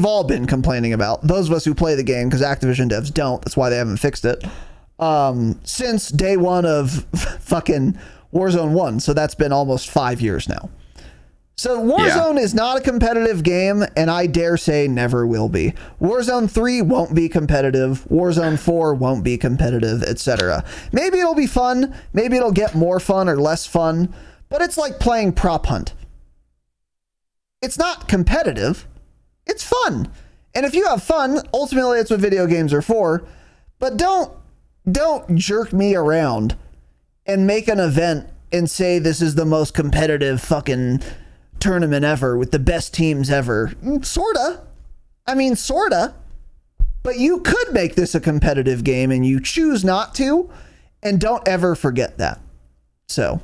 all been complaining about. Those of us who play the game, because Activision devs don't. That's why they haven't fixed it. Since day one of fucking Warzone 1. So that's been almost 5 years now. So Warzone is not a competitive game, and I dare say never will be. Warzone 3 won't be competitive. Warzone 4 won't be competitive, etc. Maybe it'll be fun. Maybe it'll get more fun or less fun. But it's like playing Prop Hunt. It's not competitive. It's fun. And if you have fun, ultimately it's what video games are for. But don't jerk me around and make an event and say this is the most competitive fucking tournament ever with the best teams ever. Sorta. I mean, sorta. But you could make this a competitive game and you choose not to, and don't ever forget that. So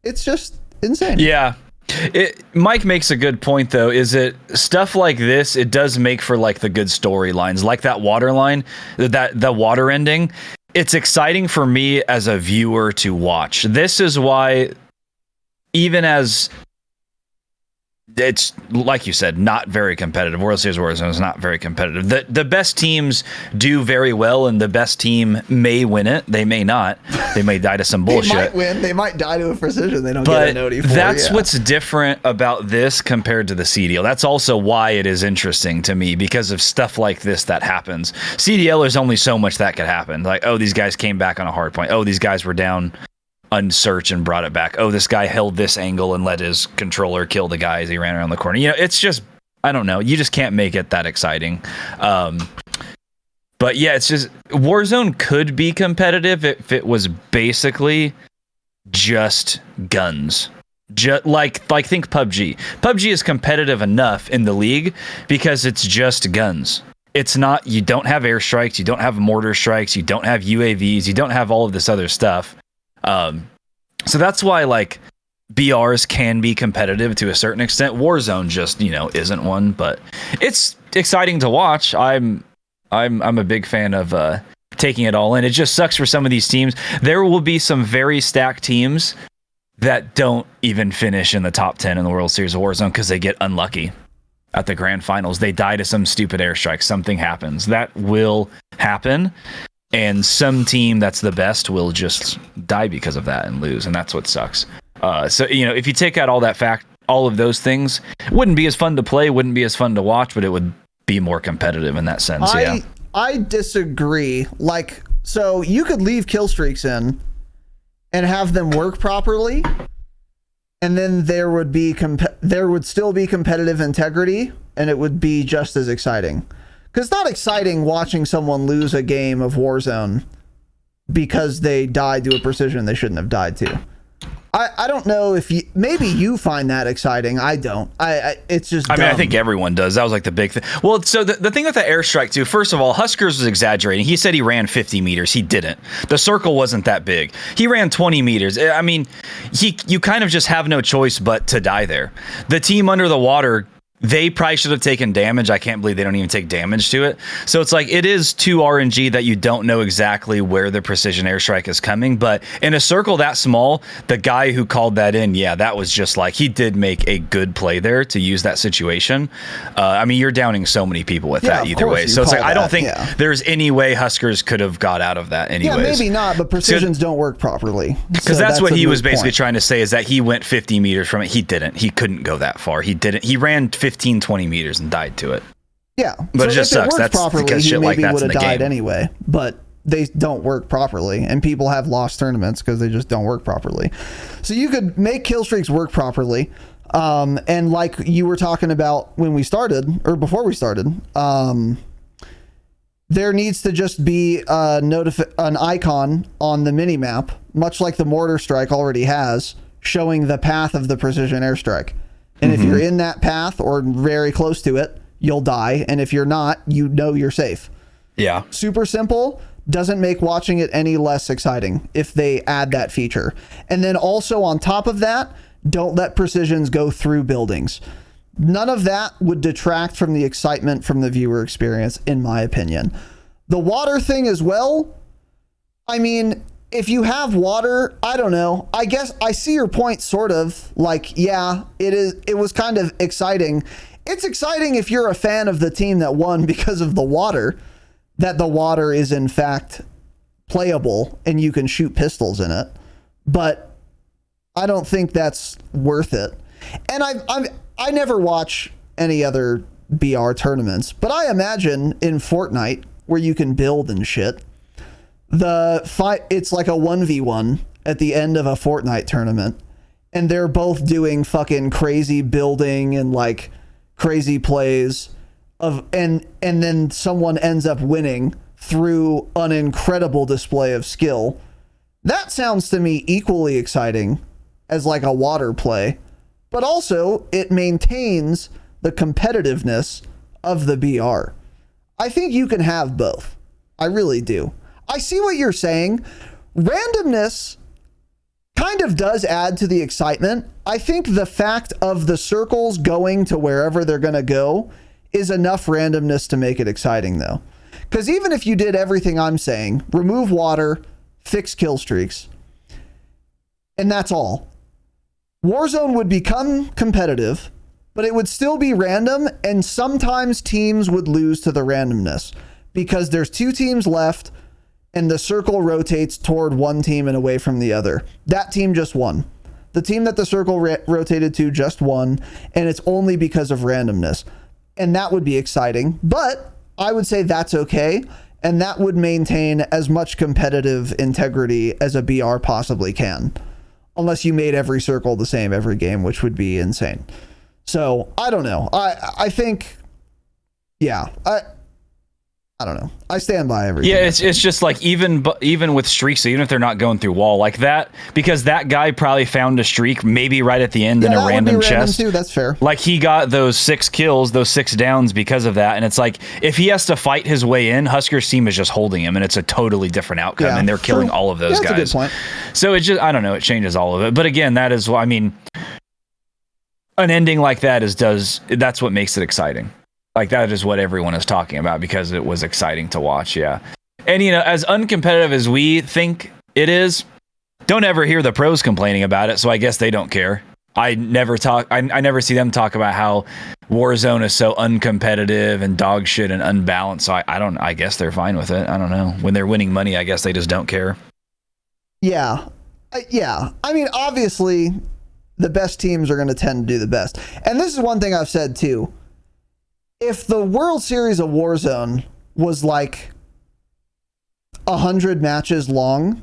it's just insane. Yeah. Mike makes a good point, though, is it stuff like this, it does make for like the good storylines, like that water line, the water ending. It's exciting for me as a viewer to watch. This is why, even as it's, like you said, not very competitive. World Series Warzone is not very competitive. The best teams do very well, and the best team may win it. They may not. They may die to some bullshit. They might win. They might die to a precision. They don't get a noti for. That's what's different about this compared to the CDL. That's also why it is interesting to me, because of stuff like this that happens. CDL, there's only so much that could happen. Like, oh, these guys came back on a hard point. Oh, these guys were down unsearch and brought it back. Oh, this guy held this angle and let his controller kill the guy as he ran around the corner. You know, it's just, I don't know. You just can't make it that exciting. But yeah, it's just, Warzone could be competitive if it was basically just guns. Like think PUBG. PUBG is competitive enough in the league because it's just guns. It's not, you don't have airstrikes, you don't have mortar strikes, you don't have UAVs, you don't have all of this other stuff. So that's why like BRs can be competitive to a certain extent. Warzone just, isn't one, but it's exciting to watch. I'm a big fan of taking it all in. It just sucks for some of these teams. There will be some very stacked teams that don't even finish in the top 10 in the World Series of Warzone because they get unlucky at the grand finals. They die to some stupid airstrike. Something happens. That will happen. And some team that's the best will just die because of that and lose. And that's what sucks. So, if you take out all of those things, it wouldn't be as fun to play, wouldn't be as fun to watch, but it would be more competitive in that sense. I disagree. Like, so you could leave kill streaks in and have them work properly, and then there would still be competitive integrity, and it would be just as exciting. Because it's not exciting watching someone lose a game of Warzone because they died to a precision they shouldn't have died to. I don't know if maybe you find that exciting. I don't. It's just dumb. I mean, I think everyone does. That was like the big thing. Well, so the thing with the airstrike too, first of all, Huskers was exaggerating. He said he ran 50 meters. He didn't. The circle wasn't that big. He ran 20 meters. I mean, you kind of just have no choice but to die there. The team under the water they probably should have taken damage. I can't believe they don't even take damage to it. So it's like, it is 2 RNG that you don't know exactly where the precision airstrike is coming. But in a circle that small, the guy who called that in, yeah, that was just like, he did make a good play there to use that situation. I mean, you're downing so many people with that either way. So it's like, I don't think there's any way Huskers could have got out of that anyways. Yeah, maybe not, but precisions don't work properly. Because that's what he was basically trying to say, is that he went 50 meters from it. He didn't. He couldn't go that far. He didn't. He ran 15, 20 meters and died to it. Yeah. But so it just sucks. That's properly, because shit like that's in the game. He maybe would have died anyway, but they don't work properly, and people have lost tournaments because they just don't work properly. So you could make kill streaks work properly. And like you were talking about when we started, or before we started, there needs to just be an icon on the mini map, much like the mortar strike already has, showing the path of the precision airstrike. And if you're in that path or very close to it, you'll die. And if you're not, you know you're safe. Yeah. Super simple. Doesn't make watching it any less exciting if they add that feature. And then also on top of that, don't let precisions go through buildings. None of that would detract from the excitement from the viewer experience, in my opinion. The water thing as well. I mean, if you have water, I don't know. I guess I see your point, sort of. Like, yeah, it was kind of exciting. It's exciting if you're a fan of the team that won because of the water, that the water is in fact playable and you can shoot pistols in it. But I don't think that's worth it. And I never watch any other BR tournaments, but I imagine in Fortnite, where you can build and shit, the fight, it's like a 1v1 at the end of a Fortnite tournament, and they're both doing fucking crazy building and like crazy plays of, and then someone ends up winning through an incredible display of skill. That sounds to me equally exciting as like a water play, but also it maintains the competitiveness of the BR. I think you can have both. I really do. I see what you're saying. Randomness kind of does add to the excitement. I think the fact of the circles going to wherever they're going to go is enough randomness to make it exciting, though. Because even if you did everything I'm saying, remove water, fix kill streaks, and that's all, Warzone would become competitive, but it would still be random, and sometimes teams would lose to the randomness because there's 2 teams left and the circle rotates toward one team and away from the other. That team just won. The team that the circle rotated to just won, and it's only because of randomness. And that would be exciting, but I would say that's okay, and that would maintain as much competitive integrity as a BR possibly can. Unless you made every circle the same every game, which would be insane. So, I don't know. I think, yeah, I don't know. I stand by everything. Yeah, it's just like even with streaks, even if they're not going through wall like that, because that guy probably found a streak maybe right at the end in a random chest. Too. That's fair. Like he got those 6 kills, those 6 downs because of that. And it's like, if he has to fight his way in, Husker's team is just holding him, and it's a totally different outcome. And they're killing all of those guys. That's a good point. So it just, I don't know, it changes all of it. But again, that is, I mean, an ending like that that's what makes it exciting. Like, that is what everyone is talking about because it was exciting to watch, yeah. And, you know, as uncompetitive as we think it is, don't ever hear the pros complaining about it, so I guess they don't care. I never see them talk about how Warzone is so uncompetitive and dog shit and unbalanced, so I guess they're fine with it. I don't know. When they're winning money, I guess they just don't care. Yeah. Yeah. I mean, obviously, the best teams are going to tend to do the best. And this is one thing I've said, too. If the World Series of Warzone was like 100 matches long,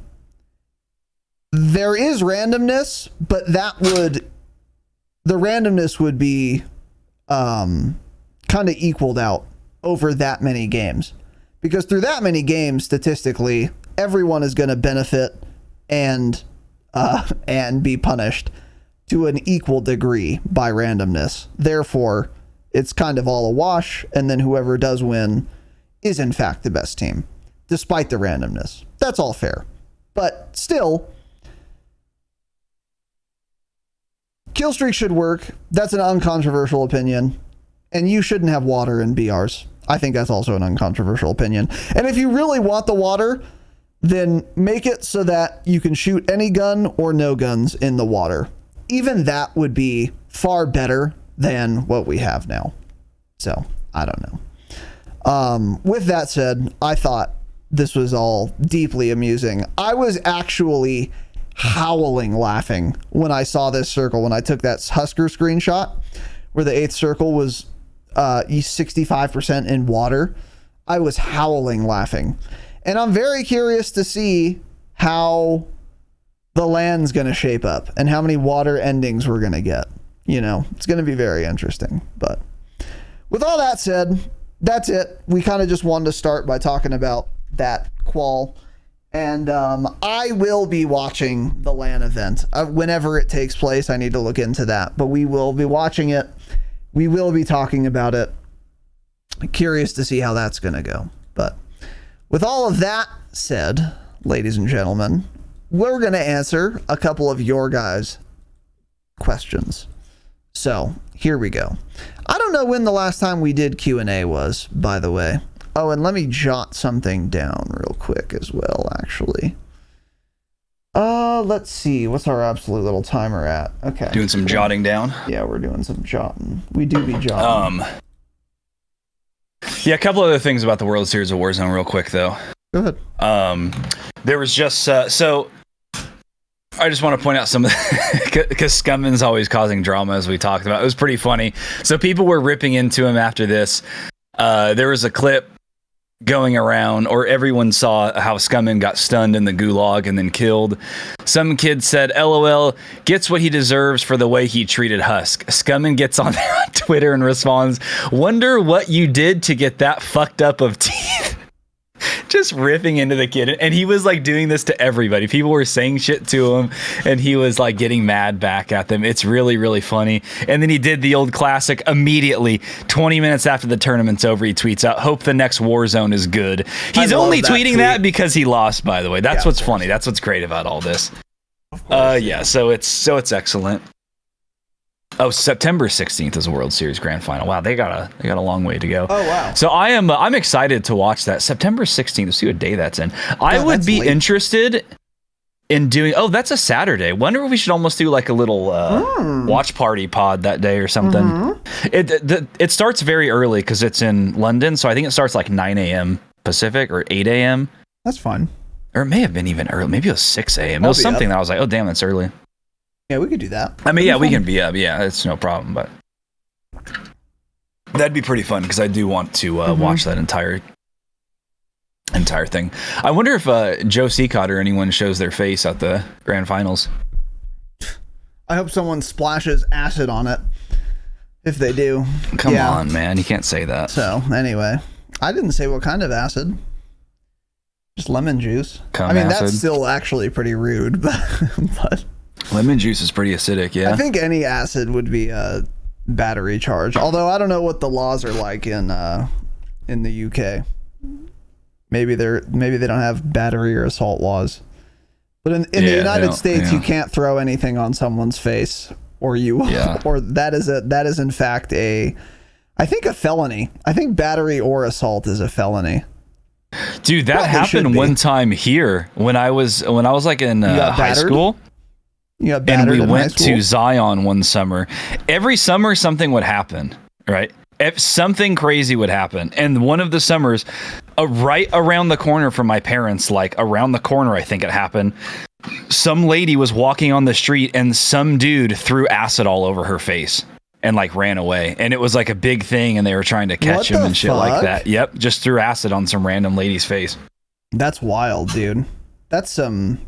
there is randomness, but the randomness would be kind of equaled out over that many games. Because through that many games, statistically, everyone is going to benefit and be punished to an equal degree by randomness. Therefore, it's kind of all a wash, and then whoever does win is in fact the best team, despite the randomness. That's all fair. But still, kill streak should work. That's an uncontroversial opinion. and you shouldn't have water in BRs. I think that's also an uncontroversial opinion. And if you really want the water, then make it so that you can shoot any gun or no guns in the water. Even that would be far better than what we have now. So, I don't know. With that said, I thought this was all deeply amusing. I was actually howling laughing when I saw this circle, when I took that Husker screenshot where the 8th circle was 65% in water. I was howling laughing. And I'm very curious to see how the land's going to shape up and how many water endings we're going to get. You know, it's going to be very interesting. But with all that said, that's it. We kind of just wanted to start by talking about that qual. And I will be watching the LAN event. Whenever it takes place, I need to look into that. But we will be watching it. We will be talking about it. Curious to see how that's going to go. But with all of that said, ladies and gentlemen, we're going to answer a couple of your guys' questions. So here we go. I don't know when the last time we did Q&A was, by the way. Oh, and let me jot something down real quick as well, actually. Let's see. What's our absolute little timer at? Okay. Doing some jotting down. Yeah, we're doing some jotting. We do be jotting. Yeah, a couple other things about the World Series of Warzone real quick, though. Go ahead. There was just, so I just want to point out some of because Scumman's always causing drama, as we talked about. It was pretty funny. So people were ripping into him after this. There was a clip going around, or everyone saw how Scumman got stunned in the gulag and then killed. Some kid said, LOL, gets what he deserves for the way he treated Husk. Scumman gets on there on Twitter and responds, wonder what you did to get that fucked up of teeth. Just riffing into the kid, and he was like doing this to everybody. People were saying shit to him, and he was like getting mad back at them. It's really, really funny. And then he did the old classic immediately. 20 minutes after the tournament's over, he tweets out, "Hope the next Warzone is good." He's only tweeting that because he lost. By the way, that's what's funny. That's what's great about all this. Yeah. So it's excellent. Oh, September 16th is a World Series Grand Final. Wow, they got a long way to go. Oh wow! So I'm excited to watch that September 16th. See what day that's in. I would be interested in doing. Oh, that's a Saturday. Wonder if we should almost do like a little watch party pod that day or something. Mm-hmm. It starts very early because it's in London, so I think it starts like 9 a.m. Pacific or 8 a.m. That's fine. Or it may have been even early. Maybe it was 6 a.m. It was something that I was like, oh damn, that's early. Yeah, we could do that. I mean, yeah, we can be up. Yeah, it's no problem. But that'd be pretty fun because I do want to watch that entire thing. I wonder if Joe Seacott or anyone shows their face at the grand finals. I hope someone splashes acid on it. If they do. Come on, man. You can't say that. So, anyway. I didn't say what kind of acid. Just lemon juice. That's still actually pretty rude, but lemon juice is pretty acidic, yeah. I think any acid would be a battery charge. Although I don't know what the laws are like in the UK. Maybe they don't have battery or assault laws. But in the United States, you can't throw anything on someone's face, or that is in fact a felony. I think battery or assault is a felony. Dude, that happened one time here when I was like in high school. And we went to Zion one summer. Every summer something would happen, right? If something crazy would happen. And one of the summers, right around the corner from my parents, like around the corner, I think it happened, some lady was walking on the street and some dude threw acid all over her face and like ran away. And it was like a big thing and they were trying to catch him and shit like that. Yep, just threw acid on some random lady's face. That's wild, dude. That's some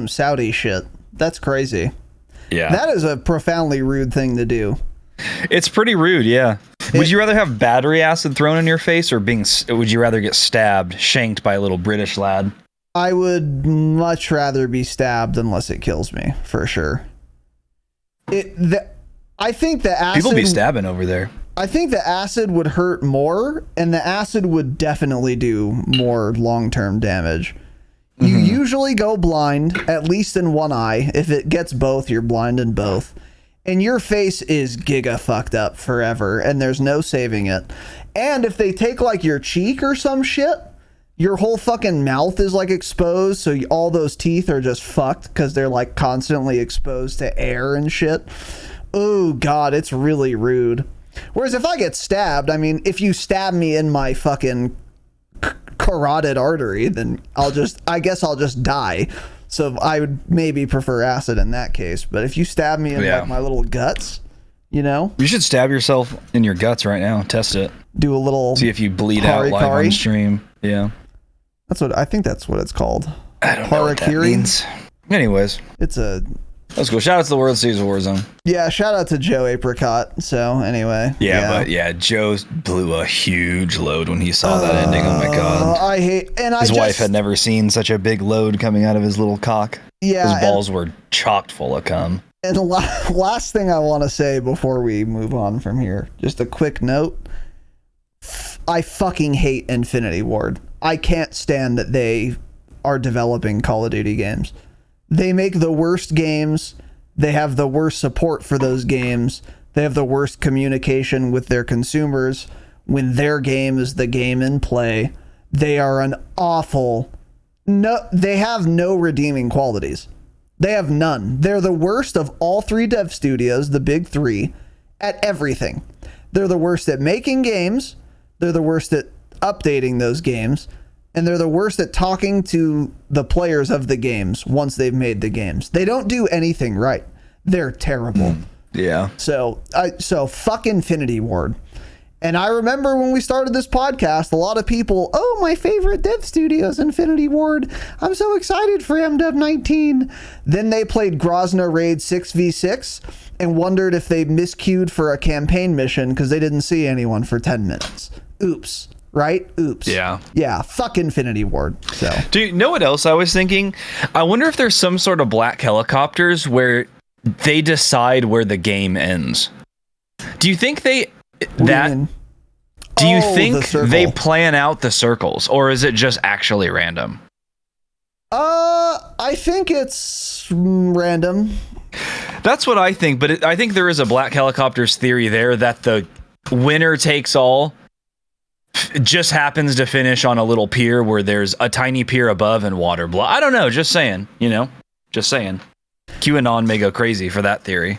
Saudi shit. That's crazy. Yeah. That is a profoundly rude thing to do. It's pretty rude, yeah. Would you rather have battery acid thrown in your face or would you rather get shanked by a little British lad? I would much rather be stabbed unless it kills me, for sure. I think the acid... People be stabbing over there. I think the acid would hurt more, and the acid would definitely do more long-term damage. You usually go blind, at least in one eye. If it gets both, you're blind in both. and your face is giga fucked up forever, and there's no saving it. And if they take like your cheek or some shit, your whole fucking mouth is like exposed, so all those teeth are just fucked because they're like constantly exposed to air and shit. Oh god, it's really rude. Whereas if I get stabbed, I mean, if you stab me in my fucking carotid artery, then I guess I'll just die. So I would maybe prefer acid in that case. But if you stab me in like my little guts, you know, you should stab yourself in your guts right now. Test it. Do a little. See if you bleed out live on stream. Yeah. I think that's what it's called. I don't know what that means. Anyways, that's cool. Shout out to the World Series of Warzone. Yeah, shout out to Joe Apricot. So anyway. But Joe blew a huge load when he saw that ending. Oh my god. His wife had never seen such a big load coming out of his little cock. Yeah. His balls were chocked full of cum. And the last thing I want to say before we move on from here, just a quick note. I fucking hate Infinity Ward. I can't stand that they are developing Call of Duty games. They make the worst games. They have the worst support for those games. They have the worst communication with their consumers when their game is the game in play. They are an awful... they have no redeeming qualities. They have none. They're the worst of all three dev studios, the big three, at everything. They're the worst at making games. They're the worst at updating those games. And they're the worst at talking to the players of the games once they've made the games. They don't do anything right. They're terrible. Yeah. So fuck Infinity Ward. And I remember when we started this podcast, a lot of people, my favorite dev studio is Infinity Ward. I'm so excited for MW 19. Then they played Grozna Raid 6v6 and wondered if they misqueued for a campaign mission because they didn't see anyone for 10 minutes. Oops. Right? Oops. Yeah. Fuck Infinity Ward. So. Do you know what else I was thinking? I wonder if there's some sort of black helicopters where they decide where the game ends. Do you think they plan out the circles, or is it just actually random? I think it's random. That's what I think, but I think there is a black helicopters theory there that the winner takes all just happens to finish on a little pier where there's a tiny pier above and water below. I don't know, just saying, just saying. QAnon may go crazy for that theory.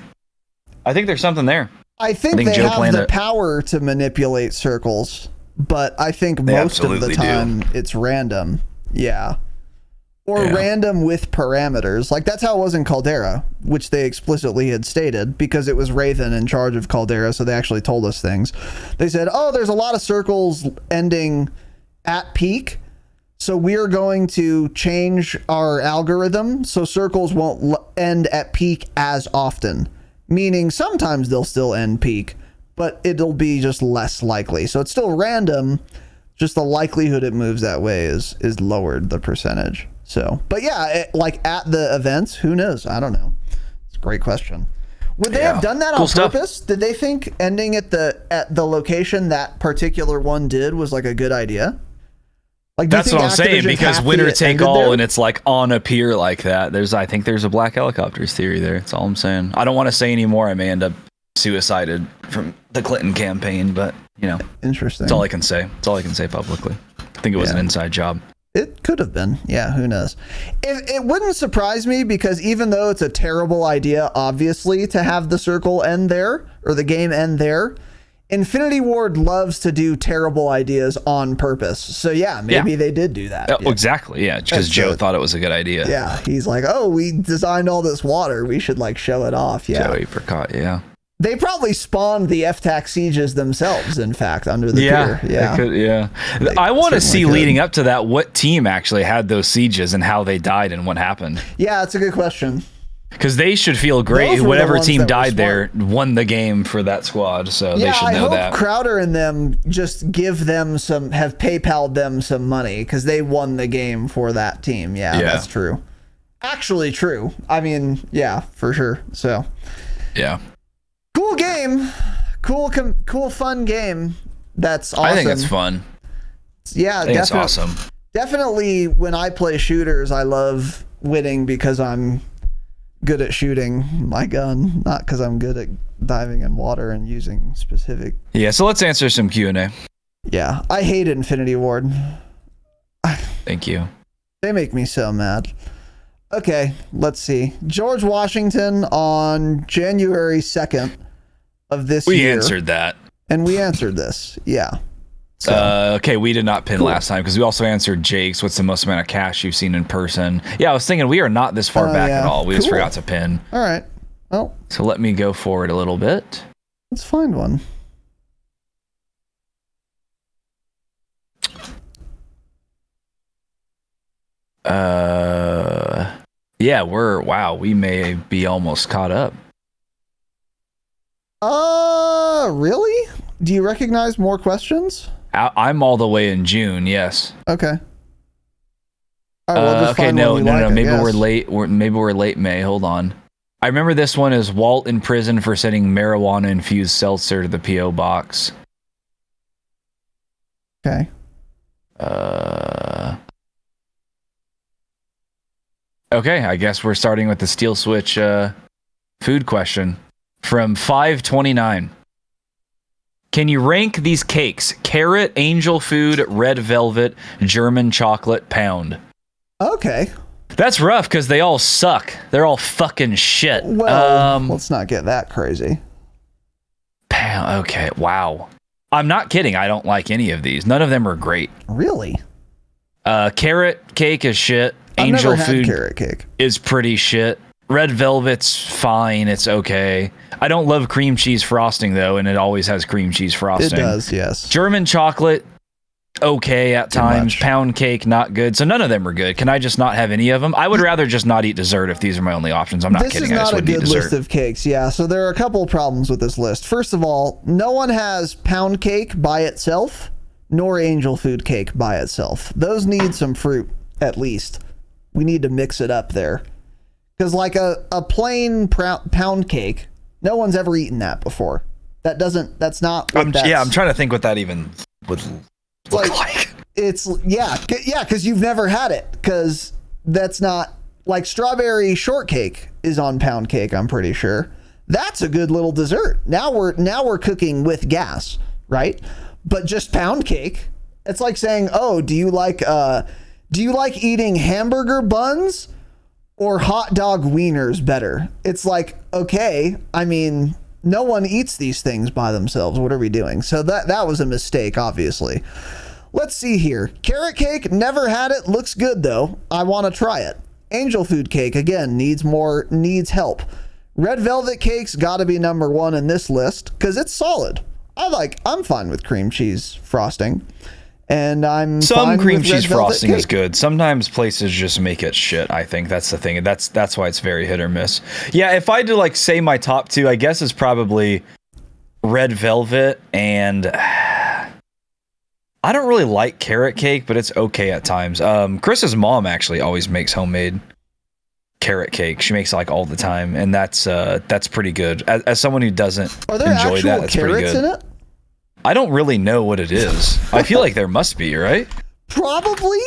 I think there's something there. I think they have the power to manipulate circles, but I think most of the time it's random. Yeah. Or random with parameters. Like that's how it was in Caldera, which they explicitly had stated because it was Raven in charge of Caldera, so they actually told us things. They said, there's a lot of circles ending at peak, so we're going to change our algorithm so circles won't end at peak as often. Meaning sometimes they'll still end peak, but it'll be just less likely. So it's still random, just the likelihood it moves that way is lowered, the percentage. So, but yeah, like at the events, who knows? I don't know. It's a great question. Would they have done that on purpose? Did they think ending at the location that particular one did was like a good idea? Like that's what I'm saying, because winner take all, and it's like on a pier like that. I think there's a black helicopters theory there. That's all I'm saying. I don't want to say any more. I may end up suicided from the Clinton campaign, but interesting. That's all I can say. That's all I can say publicly. I think it was an inside job. It could have been. Yeah, who knows? It wouldn't surprise me, because even though it's a terrible idea, obviously, to have the circle end there, or the game end there, Infinity Ward loves to do terrible ideas on purpose. So yeah, maybe they did do that. Exactly, yeah, because Joe thought it was a good idea. Yeah, he's like, we designed all this water. We should like show it off. Yeah. Joe Apricot, yeah. They probably spawned the FTAC sieges themselves, in fact, under the pier. Yeah, I want to see leading up to that what team actually had those sieges and how they died and what happened. Yeah, that's a good question. Because they should feel great. Whatever team died there won the game for that squad, so they should know that. I hope Crowder and them just give them have PayPal'd them some money, because they won the game for that team. Yeah, that's true. Actually true. I mean, yeah, for sure. So, yeah. Cool game. Cool fun game. That's awesome. I think it's fun. Yeah, it's awesome. Definitely when I play shooters, I love winning because I'm good at shooting my gun, not because I'm good at diving in water and using specific. Yeah, so let's answer some Q&A. Yeah, I hate Infinity Ward. Thank you. They make me so mad. Okay, let's see. George Washington on January 2nd of this year. We answered that. And we answered this. Yeah. So, Okay, we did not pin last time because we also answered Jake's. What's the most amount of cash you've seen in person? Yeah, I was thinking we are not this far back at all. We just forgot to pin. All right. Well, so let me go forward a little bit. Let's find one. Yeah, we may be almost caught up. Really? Do you recognize more questions? I'm all the way in June, yes. Okay. All right, well, okay, no. Maybe we're late. Maybe we're late May. Hold on. I remember this one is Walt in prison for sending marijuana-infused seltzer to the P.O. box. Okay. Okay, I guess we're starting with the Steel Switch food question from 529. Can you rank these cakes? Carrot, angel food, red velvet, German chocolate, pound. Okay. That's rough because they all suck. They're all fucking shit. Well, let's not get that crazy. Pound. Okay, wow. I'm not kidding. I don't like any of these. None of them are great. Really? Carrot cake is shit. Angel I've never food had carrot cake is pretty shit. Red velvet's fine. It's okay. I don't love cream cheese frosting though, and it always has cream cheese frosting. It does, yes. German chocolate, okay at times. Much. Pound cake, not good. So none of them are good. Can I just not have any of them? I would rather just not eat dessert if these are my only options. I'm not kidding. This is I just not a wouldn't eat good dessert. list of cakes, yeah. So there are a couple of problems with this list. First of all, no one has pound cake by itself, nor angel food cake by itself. Those need some fruit, at least. We need to mix it up there. Because like a plain pound cake, no one's ever eaten that before. That's not what I'm trying to think what that even would look like. It's, yeah, because you've never had it. Because that's not, like strawberry shortcake is on pound cake, I'm pretty sure. That's a good little dessert. Now we're cooking with gas, right? But just pound cake, it's like saying, oh, do you like eating hamburger buns or hot dog wieners better? It's like, okay, I mean, no one eats these things by themselves. What are we doing? So that was a mistake, obviously. Let's see here. Carrot cake, never had it. Looks good though. I want to try it. Angel food cake, again, needs help. Red velvet cake's got to be number one in this list because it's solid. I'm fine with cream cheese frosting. And some cream cheese frosting is good. Sometimes places just make it shit. I think that's the thing. That's why it's very hit or miss. Yeah, if I had to say my top two, I guess is probably red velvet and I don't really like carrot cake, but it's okay at times. Chris's mom actually always makes homemade carrot cake. She makes it all the time, and that's pretty good. As someone who doesn't enjoy that, that's pretty good. In it? I don't really know what it is. I feel like there must be, right? Probably.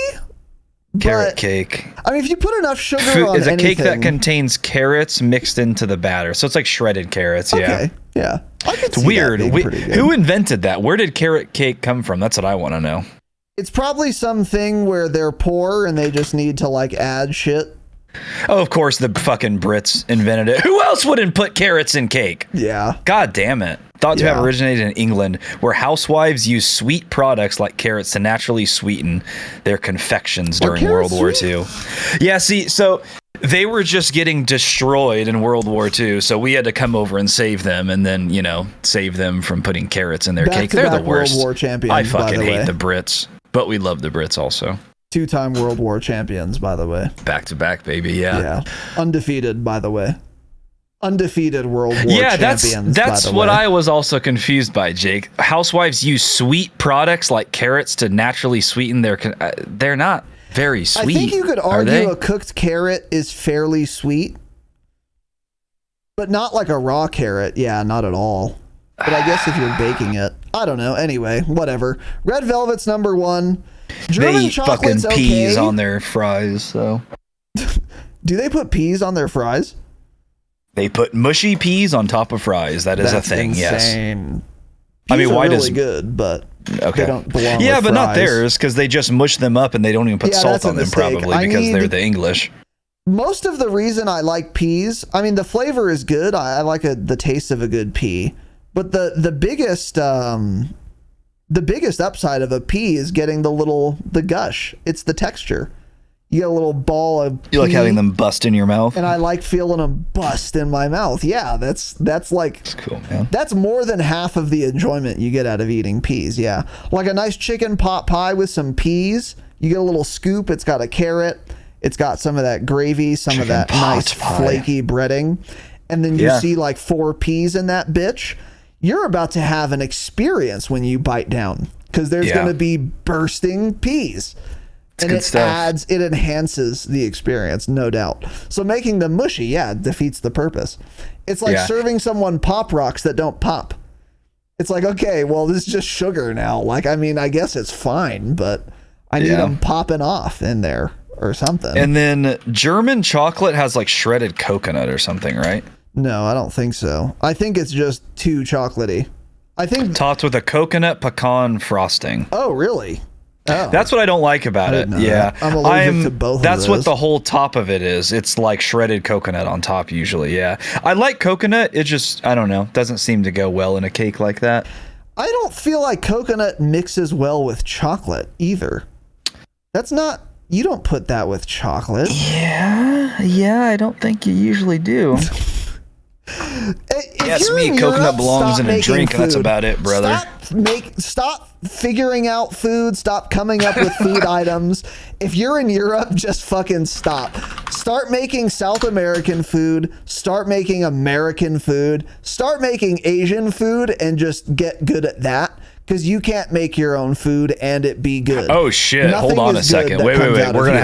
Carrot cake. I mean, if you put enough sugar on it's a cake that anything- contains carrots mixed into the batter. So it's like shredded carrots. Okay. Yeah. It's weird. Who invented that? Where did carrot cake come from? That's what I want to know. It's probably something where they're poor and they just need to add shit. Oh, of course, the fucking Brits invented it. Who else wouldn't put carrots in cake? Yeah. God damn it. Thought to have originated in England, where housewives use sweet products like carrots to naturally sweeten their confections during World War II. Yeah, see, so they were just getting destroyed in World War II, so we had to come over and save them, and then, save them from putting carrots in their cake. They're the worst. World War champions, I fucking by the hate way. the Brits, but we love the Brits also. 2-time World War champions, by the way. Back to back, baby. Yeah. Undefeated, by the way. Undefeated World War champions. That's what I was also confused by, Jake. Housewives use sweet products like carrots to naturally sweeten their. They're not very sweet. I think you could argue a cooked carrot is fairly sweet, but not like a raw carrot. Yeah, not at all. But I guess if you're baking it, I don't know. Anyway, whatever. Red velvet's number one. German they eat fucking chocolate's peas okay. on their fries, so. Do they put peas on their fries? They put mushy peas on top of fries. That is That's a thing. insane. Yes. I mean, Peas are why really does good, but okay? they don't belong Yeah, with but not fries. theirs because they just mush them up and they don't even put Yeah, salt that's a on them mistake. probably I because need- they're the English. Most of the reason I like peas, I mean, the flavor is good. I like the taste of a good pea, but the biggest upside of a pea is getting the gush. It's the texture. You get a little ball of pea, You like having them bust in your mouth? and I like feeling them bust in my mouth. Yeah, that's like It's cool, man. that's more than half of the enjoyment you get out of eating peas. Yeah, like a nice chicken pot pie with some peas. You get a little scoop. It's got a carrot. It's got some of that gravy, some of that nice flaky breading, and then you see like 4 peas in that bitch. You're about to have an experience when you bite down because there's going to be bursting peas. And it enhances the experience, no doubt. So making them mushy, defeats the purpose. It's like serving someone Pop Rocks that don't pop. It's like, okay, well, this is just sugar now. Like, I mean, I guess it's fine, but I need them popping off in there or something. And then German chocolate has like shredded coconut or something, right? No, I don't think so. I think it's just too chocolatey. I think topped with a coconut pecan frosting. Oh, really? Oh. That's what I don't like about it. Yeah, I'm allergic to both That's of what those. the whole top of it is. It's like shredded coconut on top usually. Yeah, I like coconut. It just, I don't know, doesn't seem to go well in a cake like that. I don't feel like coconut mixes well with chocolate either. That's not, you don't put that with chocolate. Yeah, I don't think you usually do. If Yes, you're me, in coconut Europe, belongs stop in a making drink, and that's food. about it, brother. Stop figuring out food. Stop coming up with food items. If you're in Europe, just fucking stop. Start making South American food. Start making American food. Start making Asian food, and just get good at that. Because you can't make your own food and it be good. Oh shit! Nothing Hold on a is good second. that Wait. comes out We're of gonna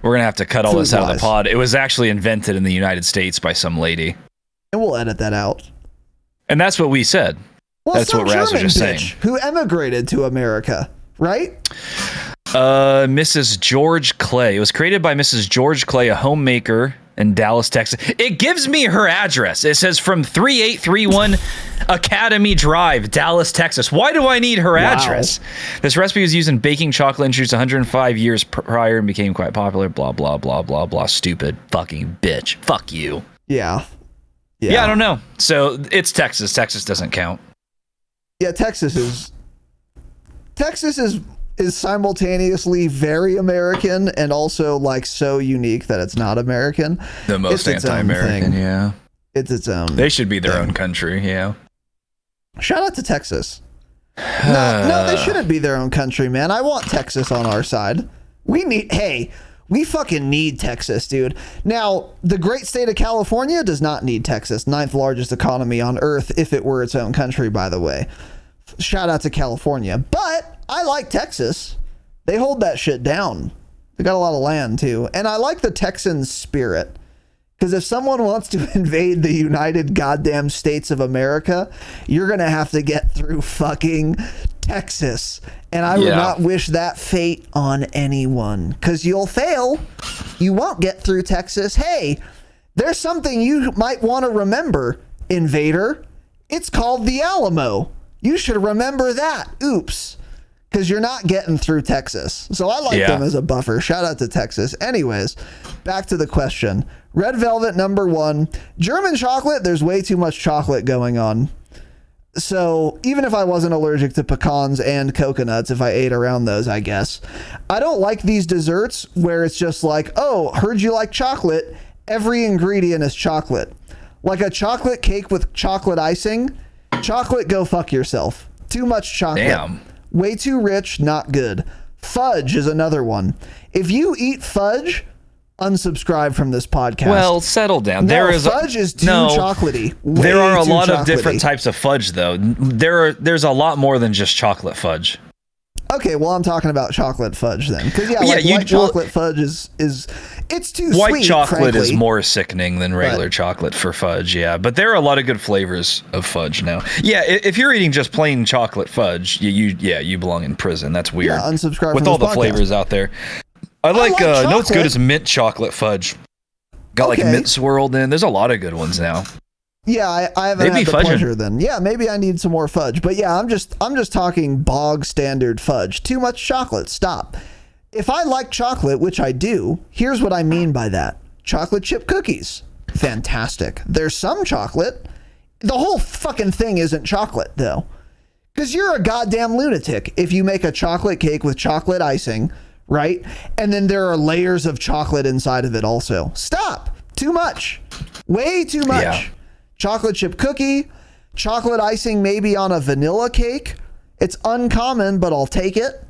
Europe. have to cut all this out of the Food-wise. pod. It was actually invented in the United States by some lady, And we'll edit that out. and that's what we said. Well, That's some what Raz was German just saying. bitch who emigrated to America, right? Mrs. George Clay. It was created by Mrs. George Clay, a homemaker in Dallas, Texas. It gives me her address. It says from 3831 Academy Drive, Dallas, Texas. Why do I need her address? This recipe was used in baking chocolate introduced 105 years prior and became quite popular. Blah, blah, blah, blah, blah. Stupid fucking bitch. Fuck you. Yeah. Yeah, I don't know. So it's Texas. Texas doesn't count. Yeah, Texas is simultaneously very American and also like so unique that it's not American. The most It's its own anti-American, thing. yeah. It's its own. They should be their thing. own country, yeah. Shout out to Texas. No, they shouldn't be their own country, man. I want Texas on our side. We fucking need Texas, dude. Now, the great state of California does not need Texas. 9th largest economy on earth if it were its own country, by the way. Shout out to California. But I like Texas. They hold that shit down. They got a lot of land, too. And I like the Texan spirit. Because if someone wants to invade the United Goddamn States of America, you're going to have to get through fucking Texas. And I would not wish that fate on anyone. Because you'll fail. You won't get through Texas. Hey, there's something you might want to remember, invader. It's called the Alamo. You should remember that. Oops. Because you're not getting through Texas. So I like them as a buffer. Shout out to Texas. Anyways, back to the question. Red Velvet, number 1. German chocolate, there's way too much chocolate going on. So even if I wasn't allergic to pecans and coconuts, if I ate around those, I guess. I don't like these desserts where it's just like, oh, heard you like chocolate. Every ingredient is chocolate. Like a chocolate cake with chocolate icing. Chocolate, go fuck yourself. Too much chocolate. Damn. Way too rich, not good. Fudge is another one. If you eat fudge, unsubscribe from this podcast. Well, settle down. No, fudge is too chocolatey. There are a Way lot too of different chocolatey. types of fudge, though. There's a lot more than just chocolate fudge. Okay, well, I'm talking about chocolate fudge then. Because, white chocolate fudge is it's too sweet, White chocolate is frankly. more sickening than regular chocolate for fudge, yeah. But there are a lot of good flavors of fudge now. Yeah, if you're eating just plain chocolate fudge, you belong in prison. That's weird. Yeah, unsubscribe with from all this the podcast. flavors out there. I like no, what's good is mint chocolate fudge. Got like Okay. mint swirled in. There's a lot of good ones now. Yeah, I haven't Maybe had the fudging. pleasure then. Yeah, maybe I need some more fudge. But yeah, I'm just talking bog standard fudge. Too much chocolate. Stop. If I like chocolate, which I do, here's what I mean by that. Chocolate chip cookies. Fantastic. There's some chocolate. The whole fucking thing isn't chocolate though. Because you're a goddamn lunatic if you make a chocolate cake with chocolate icing, right? And then there are layers of chocolate inside of it also. Stop. Too much. Way too much. Yeah. Chocolate chip cookie, chocolate icing maybe on a vanilla cake. It's uncommon, but I'll take it.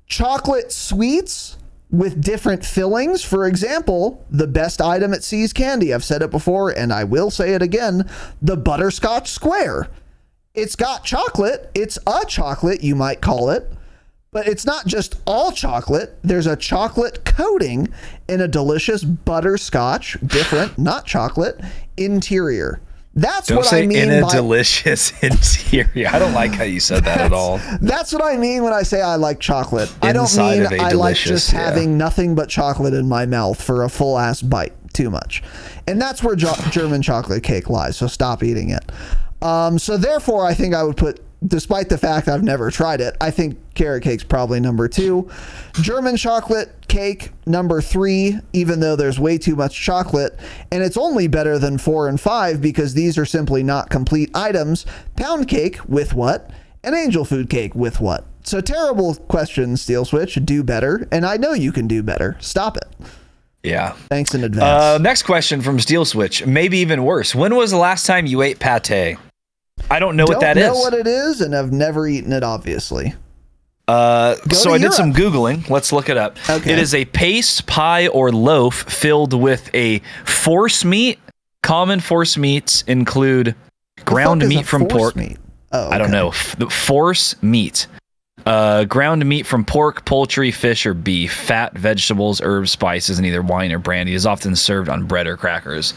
Chocolate sweets with different fillings. For example, the best item at C's Candy, I've said it before and I will say it again, the butterscotch square. It's got chocolate. It's a chocolate, you might call it. But it's not just all chocolate. There's a chocolate coating in a delicious butterscotch, different, not chocolate, interior. That's Don't what say I mean in a by delicious interior. I don't like how you said that at all. That's what I mean when I say I like chocolate. I don't Inside mean of a I like just delicious, yeah. having nothing but chocolate in my mouth for a full ass bite. Too much. And that's where German chocolate cake lies. So stop eating it. So therefore, I think I would put, despite the fact I've never tried it, I think carrot cake's probably number 2. German chocolate cake, number 3, even though there's way too much chocolate. And it's only better than 4 and 5 because these are simply not complete items. Pound cake with what? And angel food cake with what? So terrible question, Steel Switch. Do better. And I know you can do better. Stop it. Yeah. Thanks in advance. Next question from Steel Switch. Maybe even worse. When was the last time you ate pate? I don't know what that is. Don't know what it is, and I've never eaten it, obviously. So I did Europe. some Googling. Let's look it up. Okay. It is a paste, pie, or loaf filled with a force meat. Common force meats include ground The fuck is meat a from force pork. meat? Oh, I don't okay. know. The force meat. Ground meat from pork, poultry, fish, or beef. Fat, vegetables, herbs, spices, and either wine or brandy is often served on bread or crackers.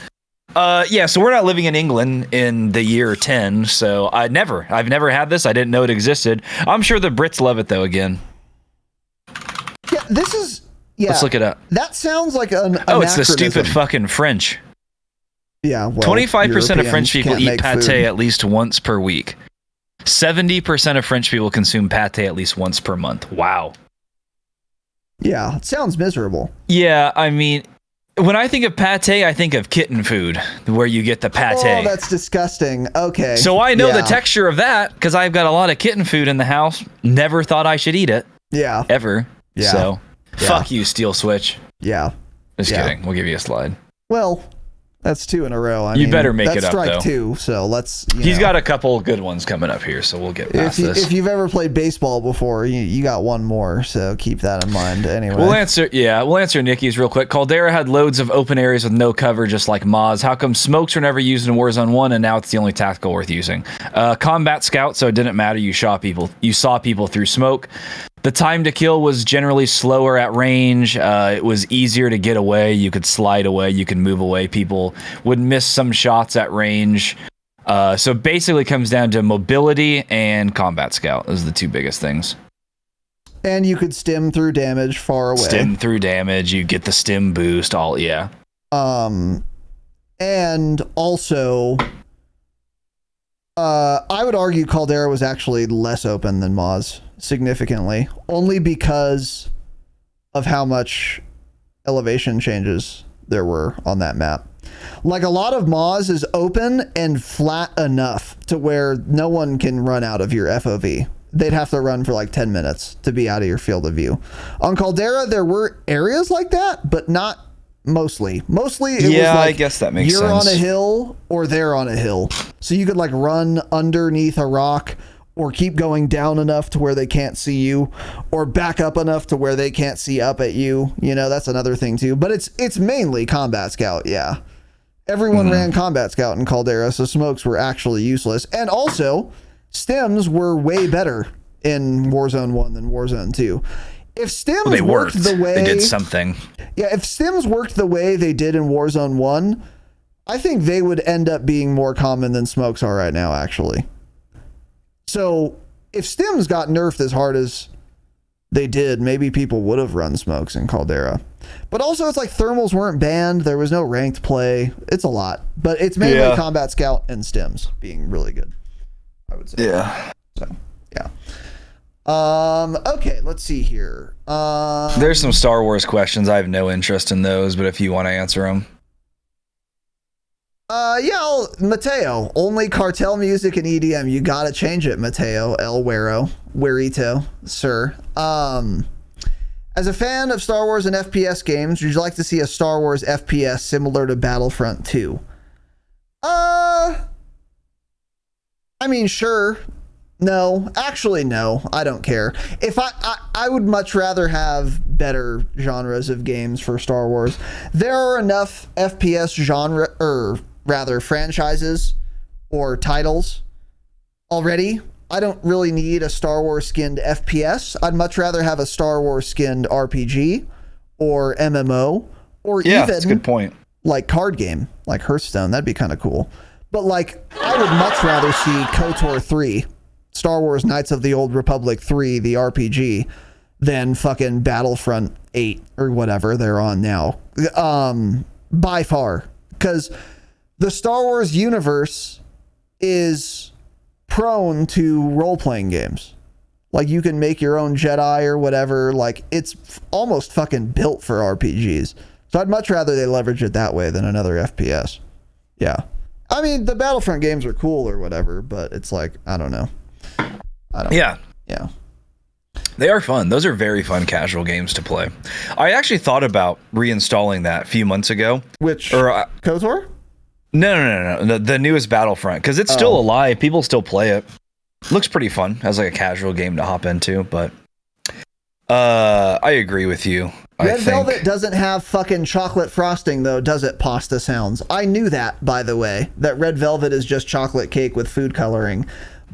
Yeah, so we're not living in England in the year 10, so I've never had this. I didn't know it existed. I'm sure the Brits love it though again. Yeah, this is. Yeah, Let's look it up. That sounds like an. Oh, it's the stupid anachronism. fucking French. Yeah, well, 25% of French Europeans people can't eat make pate food. at least once per week. 70% of French people consume pate at least once per month. Wow. Yeah, it sounds miserable. Yeah, I mean, when I think of pate, I think of kitten food, where you get the pate. Oh, that's disgusting. Okay. So I know the Yeah. texture of that because I've got a lot of kitten food in the house. Never thought I should eat it. Yeah. Ever. Yeah. So, Yeah. fuck you, Steel Switch. Yeah. Just Yeah. kidding. We'll give you a slide. Well, that's 2 in a row. I You mean, better make that's it up, strike though. 2. So let's. He's got a couple good ones coming up here, so we'll get past this. If you've ever played baseball before, you got one more. So keep that in mind. Anyway. We'll answer Nikki's real quick. Caldera had loads of open areas with no cover, just like Moz. How come smokes were never used in Warzone 1 and now it's the only tactical worth using? Combat scout, so it didn't matter. You saw people through smoke. The time to kill was generally slower at range. It was easier to get away. You could slide away. You could move away. People would miss some shots at range. So basically it comes down to mobility and combat scout. Those are the 2 biggest things. And you could stim through damage far away. Stim through damage. You get the stim boost. Yeah. And also, I would argue Caldera was actually less open than Moz, significantly, only because of how much elevation changes there were on that map. Like, a lot of Moz is open and flat enough to where no one can run out of your FOV. They'd have to run for like 10 minutes to be out of your field of view. On Caldera, there were areas like that, but not mostly. Mostly it was like, I guess that makes you're sense. on a hill or they're on a hill. So you could like run underneath a rock or keep going down enough to where they can't see you, or back up enough to where they can't see up at you. You know, that's another thing too. But it's mainly Combat Scout, yeah. Everyone ran Combat Scout in Caldera, so smokes were actually useless. And also, stims were way better in Warzone 1 than Warzone 2. If stims They worked the way... They did something. Yeah, if stims worked the way they did in Warzone 1, I think they would end up being more common than smokes are right now, actually. So, if stims got nerfed as hard as they did, maybe people would have run smokes in Caldera. But also, it's like thermals weren't banned. There was no ranked play. It's a lot. But it's mainly Combat Scout and Stims being really good, I would say. Yeah. So, yeah. Okay, let's see here. There's some Star Wars questions. I have no interest in those, but if you want to answer them. Yeah, Mateo, only cartel music and EDM. You gotta change it, Mateo El Werito, sir. As a fan of Star Wars and FPS games, would you like to see a Star Wars FPS similar to Battlefront 2? I mean, sure. No, actually, no. I don't care. If I would much rather have better genres of games for Star Wars. There are enough FPS genre, or rather franchises or titles already. I don't really need a Star Wars skinned FPS. I'd much rather have a Star Wars skinned RPG or MMO or even that's a good point. Like card game, like Hearthstone. That'd be kind of cool. But like, I would much rather see KOTOR 3, Star Wars Knights of the Old Republic 3, the RPG, than fucking Battlefront 8 or whatever they're on now. By far. Because the Star Wars universe is prone to role-playing games. Like, you can make your own Jedi or whatever. Like, it's almost fucking built for RPGs. So I'd much rather they leverage it that way than another FPS. Yeah. I mean, the Battlefront games are cool or whatever, but it's like, I don't know. Yeah. They are fun. Those are very fun casual games to play. I actually thought about reinstalling that a few months ago. Which? KOTOR? No. The newest Battlefront, because it's still alive. People still play it. Looks pretty fun as like a casual game to hop into, but I agree with you. Red Velvet doesn't have fucking chocolate frosting, though, does it, Pasta Sounds? I knew that, by the way, that Red Velvet is just chocolate cake with food coloring.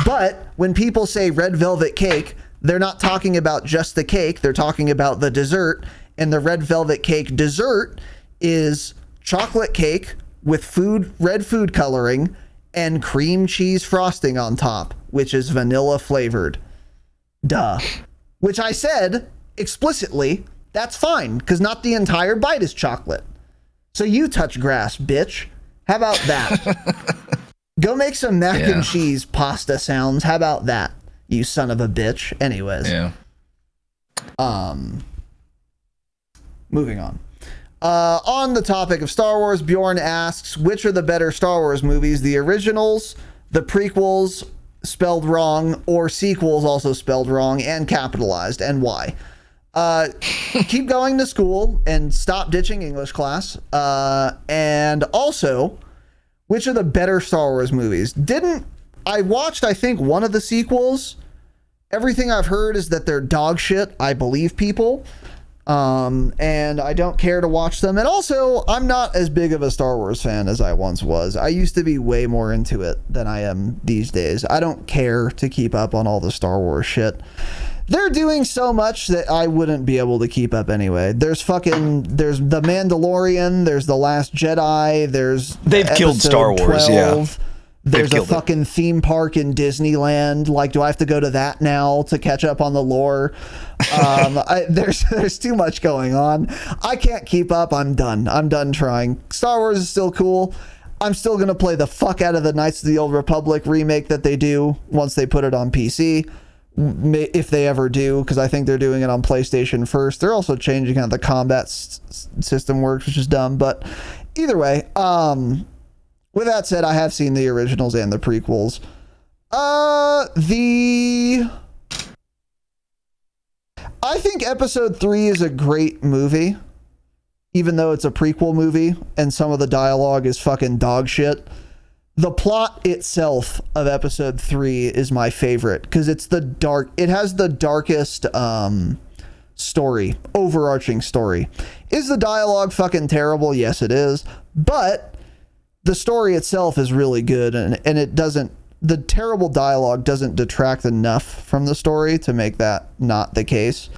But when people say Red Velvet cake, they're not talking about just the cake. They're talking about the dessert. And the Red Velvet cake dessert is chocolate cake with red food coloring and cream cheese frosting on top, which is vanilla flavored. Duh. Which I said explicitly, that's fine, because not the entire bite is chocolate. So you touch grass, bitch. How about that? Go make some mac and cheese Pasta Sounds. How about that, you son of a bitch? Anyways. Yeah. Moving on. On the topic of Star Wars, Bjorn asks, which are the better Star Wars movies? The originals, the prequels spelled wrong, or sequels also spelled wrong and capitalized, and why? Keep going to school and stop ditching English class. And also, which are the better Star Wars movies? I watched, I think, one of the sequels. Everything I've heard is that they're dog shit. I believe people. And I don't care to watch them. And also, I'm not as big of a Star Wars fan as I once was. I used to be way more into it than I am these days. I don't care to keep up on all the Star Wars shit. They're doing so much that I wouldn't be able to keep up anyway. There's The Mandalorian, there's The Last Jedi, They've killed Star Wars, 12. There's a fucking theme park in Disneyland. Like, do I have to go to that now to catch up on the lore? There's too much going on. I can't keep up. I'm done trying. Star Wars is still cool. I'm still going to play the fuck out of the Knights of the Old Republic remake that they do once they put it on PC. If they ever do, because I think they're doing it on PlayStation first. They're also changing how the combat system works, which is dumb. But either way, with that said, I have seen the originals and the prequels. I think Episode 3 is a great movie, even though it's a prequel movie and some of the dialogue is fucking dog shit. The plot itself of Episode 3 is my favorite because it has the darkest story, overarching story. Is the dialogue fucking terrible? Yes, it is. But the story itself is really good, and the terrible dialogue doesn't detract enough from the story to make that not the case.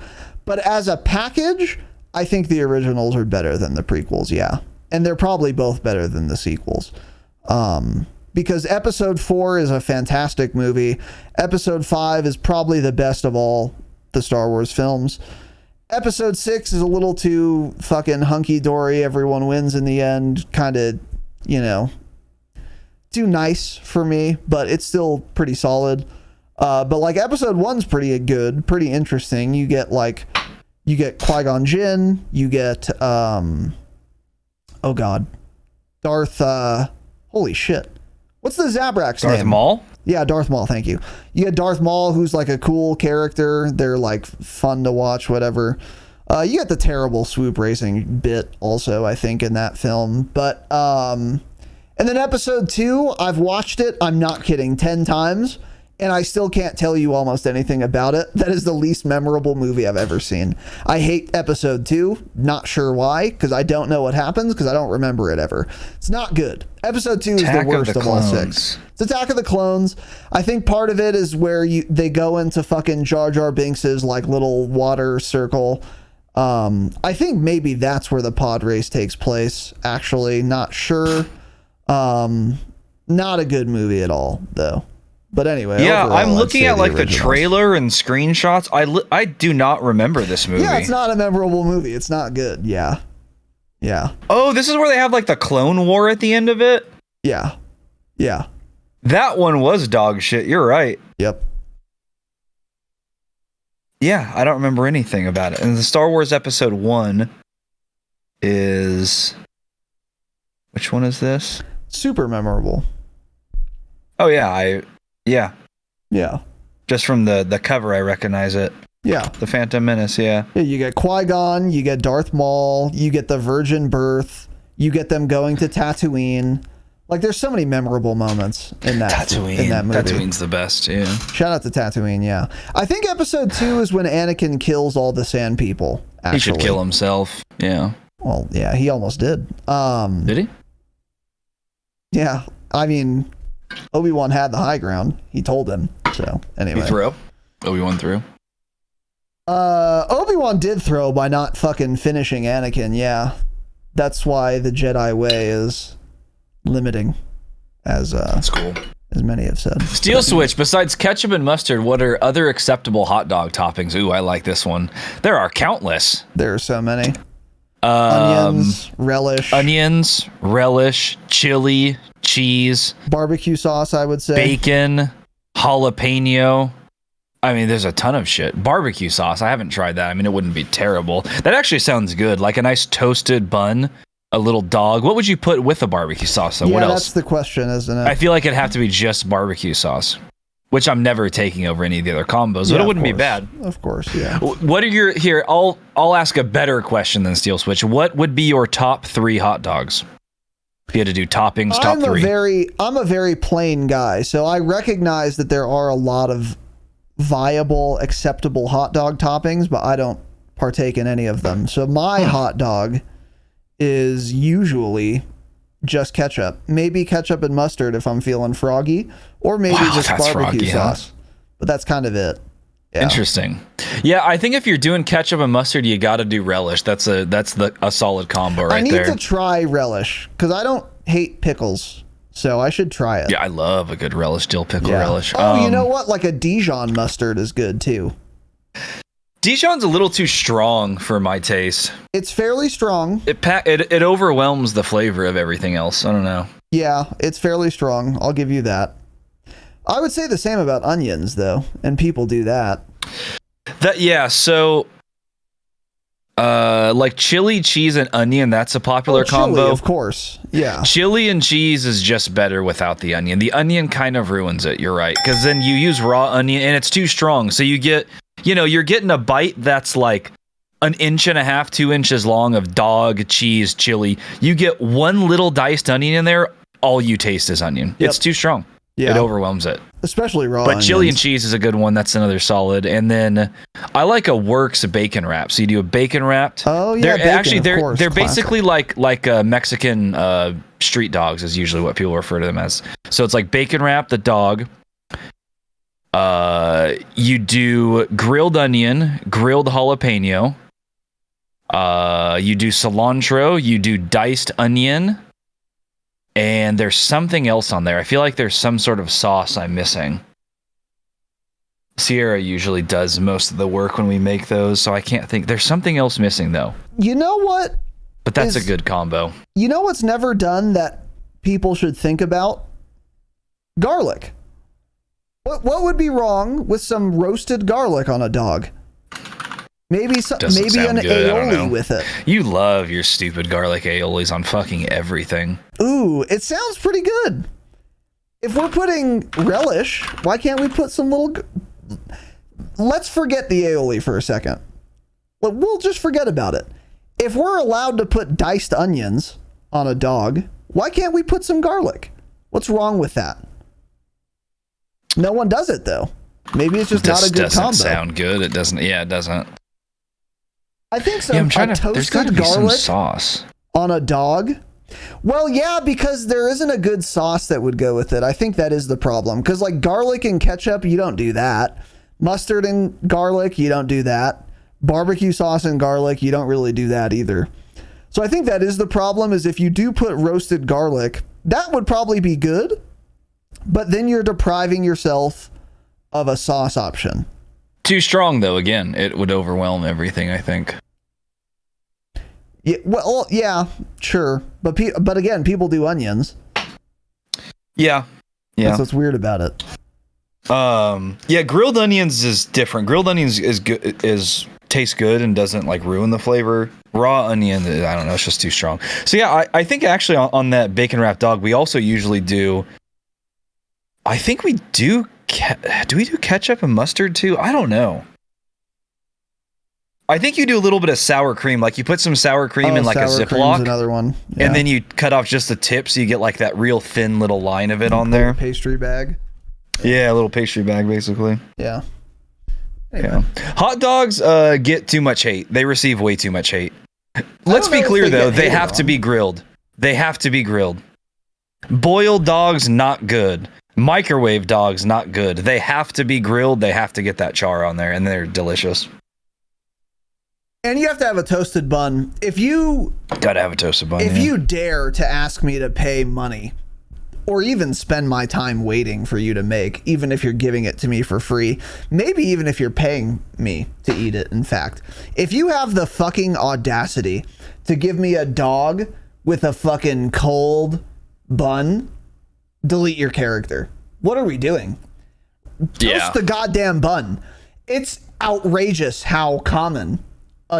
But as a package, I think the originals are better than the prequels, yeah. And they're probably both better than the sequels. Because Episode 4 is a fantastic movie. Episode 5 is probably the best of all. the Star Wars films. Episode 6 is a little too fucking hunky-dory. Everyone wins in the end. Kind of, you know, too nice for me, but it's still pretty solid. But like episode 1's pretty good, pretty interesting. You get Qui-Gon Jinn, you get oh god, Darth holy shit, what's the Zabrak's name? Darth Maul? Yeah, Darth Maul, thank you. You get Darth Maul, who's like a cool character. They're like fun to watch, whatever. You get the terrible swoop racing bit also, I think, in that film. But and then episode 2, I've watched it, I'm not kidding, 10 times. And I still can't tell you almost anything about it. That is the least memorable movie I've ever seen. I hate episode 2. Not sure why, because I don't know what happens, because I don't remember it ever. It's not good. Episode 2 is the worst of all 6. It's Attack of the Clones. I think part of it is where they go into fucking Jar Jar Binks's like little water circle. I think maybe that's where the pod race takes place, actually. Not sure. Not a good movie at all, though. But anyway, yeah, overall, I'm looking at like the originals. trailer and screenshots. I do not remember this movie. Yeah, it's not a memorable movie. It's not good. Yeah. Oh, this is where they have like the Clone War at the end of it? Yeah. That one was dog shit. You're right. Yep. Yeah, I don't remember anything about it. And the Star Wars Episode 1 is... Which one is this? Super memorable. Oh, yeah. Yeah. Just from the cover, I recognize it. Yeah. The Phantom Menace, yeah. Yeah, you get Qui-Gon, you get Darth Maul, you get the virgin birth, you get them going to Tatooine. Like, there's so many memorable moments in that movie. Tatooine's the best, yeah. Shout out to Tatooine, yeah. I think episode 2 is when Anakin kills all the sand people, actually. He should kill himself, yeah. Well, yeah, he almost did. Did he? Yeah, I mean, Obi-Wan had the high ground. He told him, so anyway. He threw? Obi-Wan threw? Obi-Wan did throw by not fucking finishing Anakin, yeah. That's why the Jedi way is limiting, as that's cool, as many have said. Steel Switch, besides ketchup and mustard, what are other acceptable hot dog toppings? Ooh, I like this one. There are countless. There are so many. Onions, relish, chili, cheese, barbecue sauce, I would say. Bacon, jalapeno. I mean, there's a ton of shit. Barbecue sauce, I haven't tried that. I mean, it wouldn't be terrible. That actually sounds good. Like a nice toasted bun, a little dog. What would you put with a barbecue sauce, though? Yeah, what else? That's the question, isn't it? I feel like it'd have to be just barbecue sauce, which I'm never taking over any of the other combos, but it wouldn't be bad. Of course, yeah. What are your... Here, I'll ask a better question than Steel Switch. What would be your top 3 hot dogs? If you had to do toppings, top 3. I'm a very plain guy, so I recognize that there are a lot of viable, acceptable hot dog toppings, but I don't partake in any of them. So my hot dog is usually just ketchup. Maybe ketchup and mustard if I'm feeling froggy, or maybe just barbecue sauce. Huh? But that's kind of it. Yeah. Interesting. Yeah, I think if you're doing ketchup and mustard, you got to do relish. That's a solid combo right there. I need to try relish because I don't hate pickles, so I should try it. Yeah, I love a good relish, dill pickle relish. Oh, you know what? Like a Dijon mustard is good too. Dijon's a little too strong for my taste. It's fairly strong. It overwhelms the flavor of everything else. I don't know. Yeah, it's fairly strong. I'll give you that. I would say the same about onions, though, and people do that. So like chili, cheese, and onion, that's a popular combo. Chili, of course. Yeah. Chili and cheese is just better without the onion. The onion kind of ruins it, you're right. Because then you use raw onion and it's too strong. So you get, you're getting a bite that's like 1.5 inches, 2 inches long of dog, cheese, chili. You get one little diced onion in there, all you taste is onion. Yep. It's too strong. Yeah. It overwhelms it. Especially raw But onions. Chili and cheese is a good one. That's another solid. And then I like a Works bacon wrap. So you do a bacon wrapped. Oh, yeah. They're basically like Mexican street dogs is usually what people refer to them as. So it's like bacon wrap, the dog. You do grilled onion, grilled jalapeno. You do cilantro. You do diced onion. And there's something else on there. I feel like there's some sort of sauce I'm missing. Sierra usually does most of the work when we make those, so I can't think. There's something else missing though. You know what? But that's a good combo. You know what's never done that people should think about? Garlic. What would be wrong with some roasted garlic on a dog? Maybe an aioli with it. You love your stupid garlic aiolis on fucking everything. Ooh, it sounds pretty good. If we're putting relish, why can't we put some little... Let's forget the aioli for a second. We'll just forget about it. If we're allowed to put diced onions on a dog, why can't we put some garlic? What's wrong with that? No one does it, though. Maybe it's just not a good combo. Doesn't sound good. It doesn't. Yeah, it doesn't. I think so. I'm trying to. There's got to be some sauce on a dog. Well, yeah, because there isn't a good sauce that would go with it. I think that is the problem. Because like garlic and ketchup, you don't do that. Mustard and garlic, you don't do that. Barbecue sauce and garlic, you don't really do that either. So I think that is the problem. Is if you do put roasted garlic, that would probably be good. But then you're depriving yourself of a sauce option. Too strong, though. Again, it would overwhelm everything, I think. Yeah, well, yeah, sure. But again, people do onions. Yeah. That's what's weird about it. Yeah, grilled onions is different. Grilled onions tastes good and doesn't like ruin the flavor. Raw onion, I don't know, it's just too strong. So yeah, I think actually on that bacon wrapped dog, we also usually do... I think we do. Do we do ketchup and mustard too? I don't know. I think you do a little bit of sour cream. Like you put some sour cream in like a Ziploc. Another one. Yeah. And then you cut off just the tip so you get like that real thin little line of it on there. Pastry bag. Yeah, a little pastry bag basically. Yeah. Anyway. Yeah. Hot dogs get too much hate. They receive way too much hate. Let's be clear though, they have to be grilled. They have to be grilled. Boiled dogs, not good. Microwave dogs, not good. They have to be grilled. They have to get that char on there, and they're delicious. And you have to have a toasted bun. If you gotta have a toasted bun. If you dare to ask me to pay money, or even spend my time waiting for you to make, even if you're giving it to me for free, maybe even if you're paying me to eat it, in fact, if you have the fucking audacity to give me a dog with a fucking cold bun, delete your character. What are we doing? Toast the goddamn bun. It's outrageous how common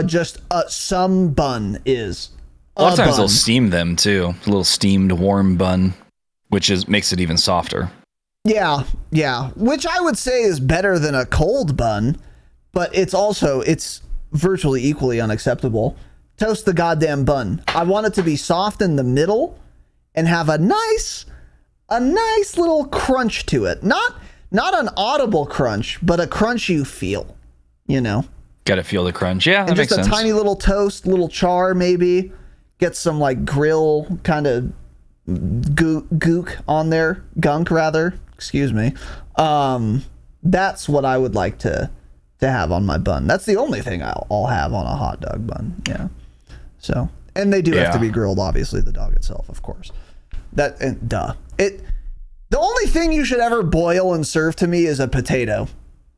just some bun is. A lot of times they'll steam them too. A little steamed warm bun, which makes it even softer. Yeah. Which I would say is better than a cold bun, but it's virtually equally unacceptable. Toast the goddamn bun. I want it to be soft in the middle and have a nice little crunch to it. Not an audible crunch, but a crunch you feel, you know. Got to feel the crunch. Yeah, that makes sense. Just a tiny little toast, little char maybe. Get some like grill kind of gook on there. Gunk rather. Excuse me. That's what I would like to have on my bun. That's the only thing I'll have on a hot dog bun. Yeah. So, and they do have to be grilled, obviously, the dog itself, of course. The only thing you should ever boil and serve to me is a potato.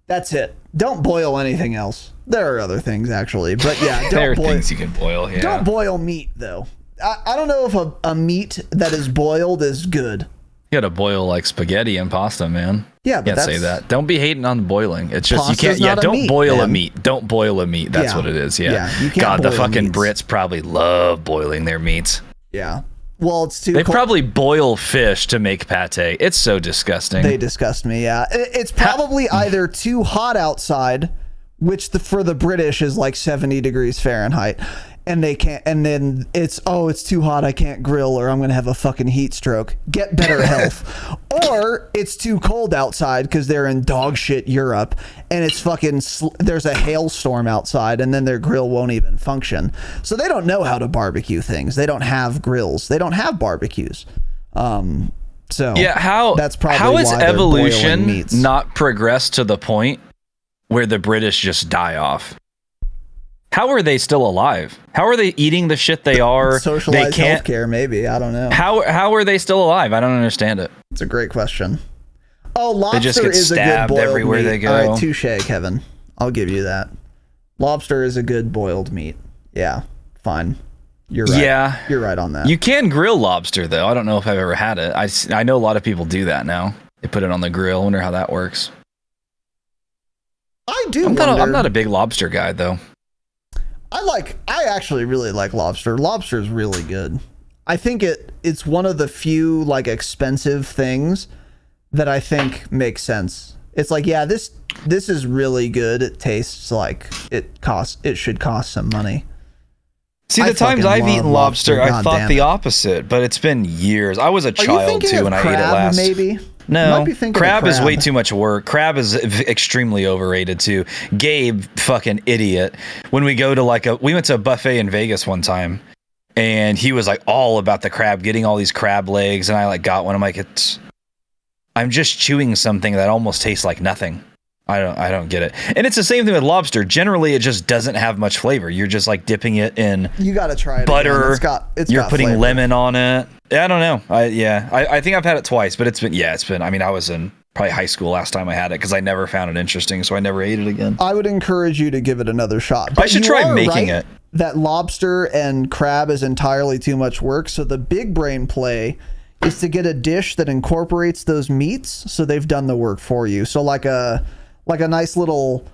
That's it. Don't boil anything else. There are other things actually, but yeah, there are things you can boil. Yeah. Don't boil meat though. I don't know if a meat that is boiled is good. You gotta boil like spaghetti and pasta, man. Yeah, but can't say that. Don't be hating on boiling. It's just you can't. Yeah, don't boil a meat. Don't boil a meat. That's what it is. Yeah. You can't God, the boil fucking meats. Brits probably love boiling their meats. Yeah. Well, it's too. They probably boil fish to make pate. It's so disgusting. They disgust me. Yeah, it's probably either too hot outside, which for the British is like 70 degrees Fahrenheit, and they can't. And then it's too hot. I can't grill, or I'm gonna have a fucking heat stroke. Get better health. Or it's too cold outside because they're in dog shit Europe, and it's fucking there's a hailstorm outside, and then their grill won't even function. So they don't know how to barbecue things. They don't have grills. They don't have barbecues. So yeah, that's probably how has why they're evolution boiling meats. not progressed to the point where the British just die off? How are they still alive? How are they eating the shit they are? Socialized healthcare, maybe. I don't know. How are they still alive? I don't understand it. It's a great question. Oh, lobster They just get is a good stabbed boiled everywhere meat. they go. All right, touche, Kevin. I'll give you that. Lobster is a good boiled meat. Yeah, fine. You're right. Yeah. You're right on that. You can grill lobster, though. I don't know if I've ever had it. I know a lot of people do that now. They put it on the grill. I wonder how that works. I do I'm not a big lobster guy, though. I actually really like lobster. Lobster is really good. I think it's one of the few like expensive things that I think makes sense. It's like, yeah, this is really good. It tastes like it should cost some money. See, the times I've eaten lobster, I thought the opposite, but it's been years. I was a child too when I ate it last. Maybe? No, crab is way too much work. Crab is extremely overrated too. Gabe, fucking idiot. When we go to we went to a buffet in Vegas one time, and he was like all about the crab, getting all these crab legs, and I like got one. I'm like, I'm just chewing something that almost tastes like nothing. I don't get it. And it's the same thing with lobster. Generally, it just doesn't have much flavor. You're just like dipping it in you gotta try it butter. It's you're got putting flavor. lemon on it. I don't know. I think I've had it twice, but it's been. I mean, I was in probably high school last time I had it because I never found it interesting, so I never ate it again. I would encourage you to give it another shot. But I should try making it. That lobster and crab is entirely too much work. So the big brain play is to get a dish that incorporates those meats. So they've done the work for you. So like a nice little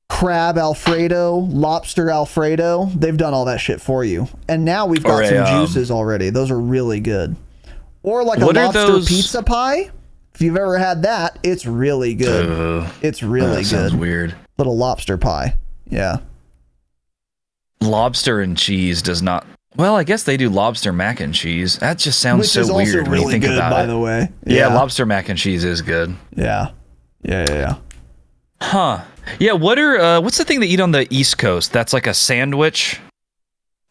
crab Alfredo, lobster Alfredo. They've done all that shit for you. And now we've got some juices already. Those are really good. Or like a lobster pizza pie. If you've ever had that, it's really good. It's really good. Sounds weird. Little lobster pie. Yeah. Lobster and cheese does not. Well, I guess they do lobster mac and cheese. That just sounds so weird when you think about it. By the way. Yeah, lobster mac and cheese is good. Yeah. Yeah. Huh. Yeah, what's the thing they eat on the East Coast? That's like a sandwich.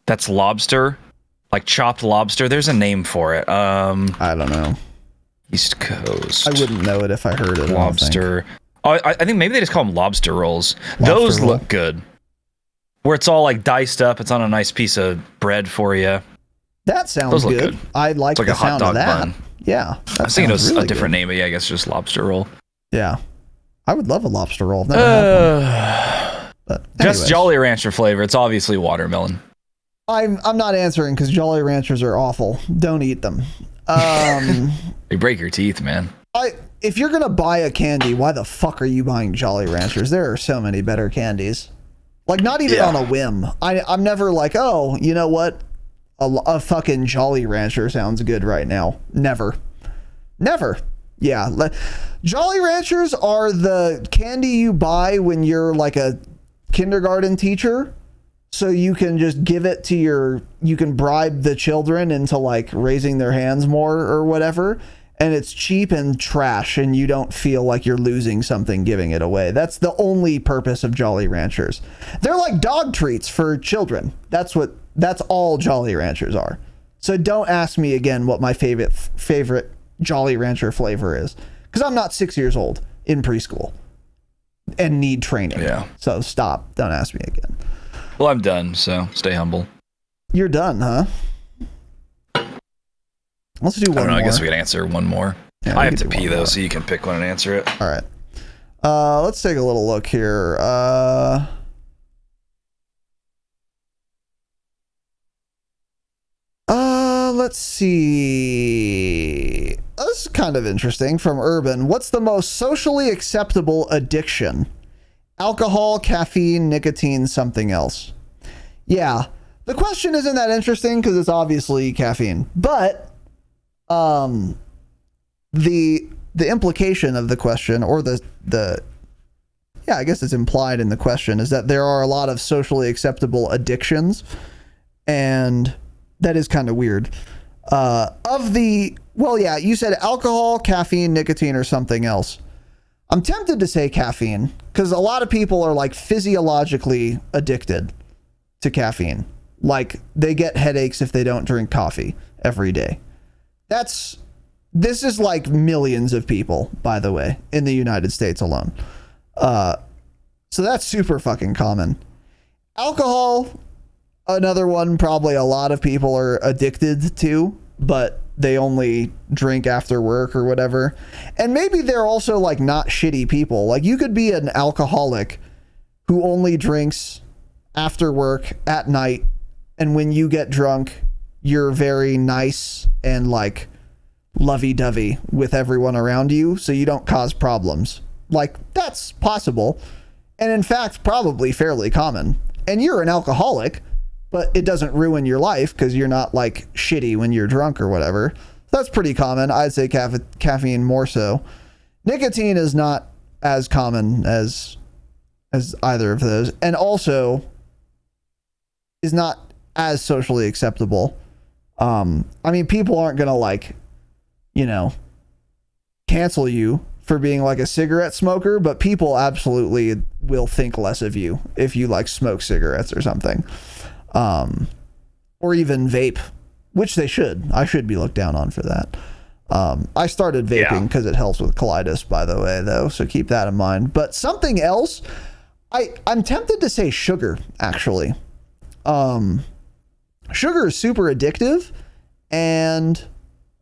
That's lobster. Like chopped lobster. There's a name for it. I don't know. East Coast. I wouldn't know it if I heard it. Lobster. I think maybe they just call them lobster rolls. Those look good. Where it's all like diced up. It's on a nice piece of bread for you. That sounds good. I like the sound of that. Bun. Yeah. I was thinking it was a different name, but yeah, I guess just lobster roll. Yeah. I would love a lobster roll. I've never had one. But just Jolly Rancher flavor. It's obviously watermelon. I'm not answering because Jolly Ranchers are awful. Don't eat them. They break your teeth, man. If you're gonna buy a candy, why the fuck are you buying Jolly Ranchers? There are so many better candies. Like not even on a whim. I'm never like, oh, you know what? A fucking Jolly Rancher sounds good right now. Never. Yeah. Jolly Ranchers are the candy you buy when you're like a kindergarten teacher. So you can just give it to you can bribe the children into like raising their hands more or whatever. And it's cheap and trash and you don't feel like you're losing something giving it away. That's the only purpose of Jolly Ranchers. They're like dog treats for children. That's all Jolly Ranchers are. So don't ask me again what my favorite Jolly Rancher flavor is. Because I'm not 6 years old in preschool and need training. Yeah. So stop. Don't ask me again. Well, I'm done, so stay humble. You're done, huh? Let's do one more. I guess we can answer one more. Yeah, I have to pee, though, so you can pick one and answer it. All right. Let's take a little look here. Let's see. This is kind of interesting from Urban. What's the most socially acceptable addiction? Alcohol, caffeine, nicotine, something else. Yeah. The question isn't that interesting because it's obviously caffeine. But the implication of the question, or the I guess it's implied in the question, is that there are a lot of socially acceptable addictions, and that is kind of weird. You said alcohol, caffeine, nicotine, or something else. I'm tempted to say caffeine because a lot of people are like physiologically addicted to caffeine. Like they get headaches if they don't drink coffee every day. This is like millions of people, by the way, in the United States alone. So that's super fucking common. Alcohol, another one probably a lot of people are addicted to, but they only drink after work or whatever. And maybe they're also like not shitty people. Like you could be an alcoholic who only drinks after work at night, and when you get drunk, you're very nice and like lovey-dovey with everyone around you, so you don't cause problems. Like, that's possible, and in fact probably fairly common. And you're an alcoholic, but it doesn't ruin your life because you're not like shitty when you're drunk or whatever. That's pretty common. I'd say caffeine more so. Nicotine is not as common as either of those, and also is not as socially acceptable. I mean, people aren't gonna like, you know, cancel you for being like a cigarette smoker, but people absolutely will think less of you if you like smoke cigarettes or something, or even vape, which they should. I should be looked down on for that. I started vaping because it helps with colitis, by the way, though, so keep that in mind. But something else, I'm tempted to say sugar, actually. Sugar is super addictive, and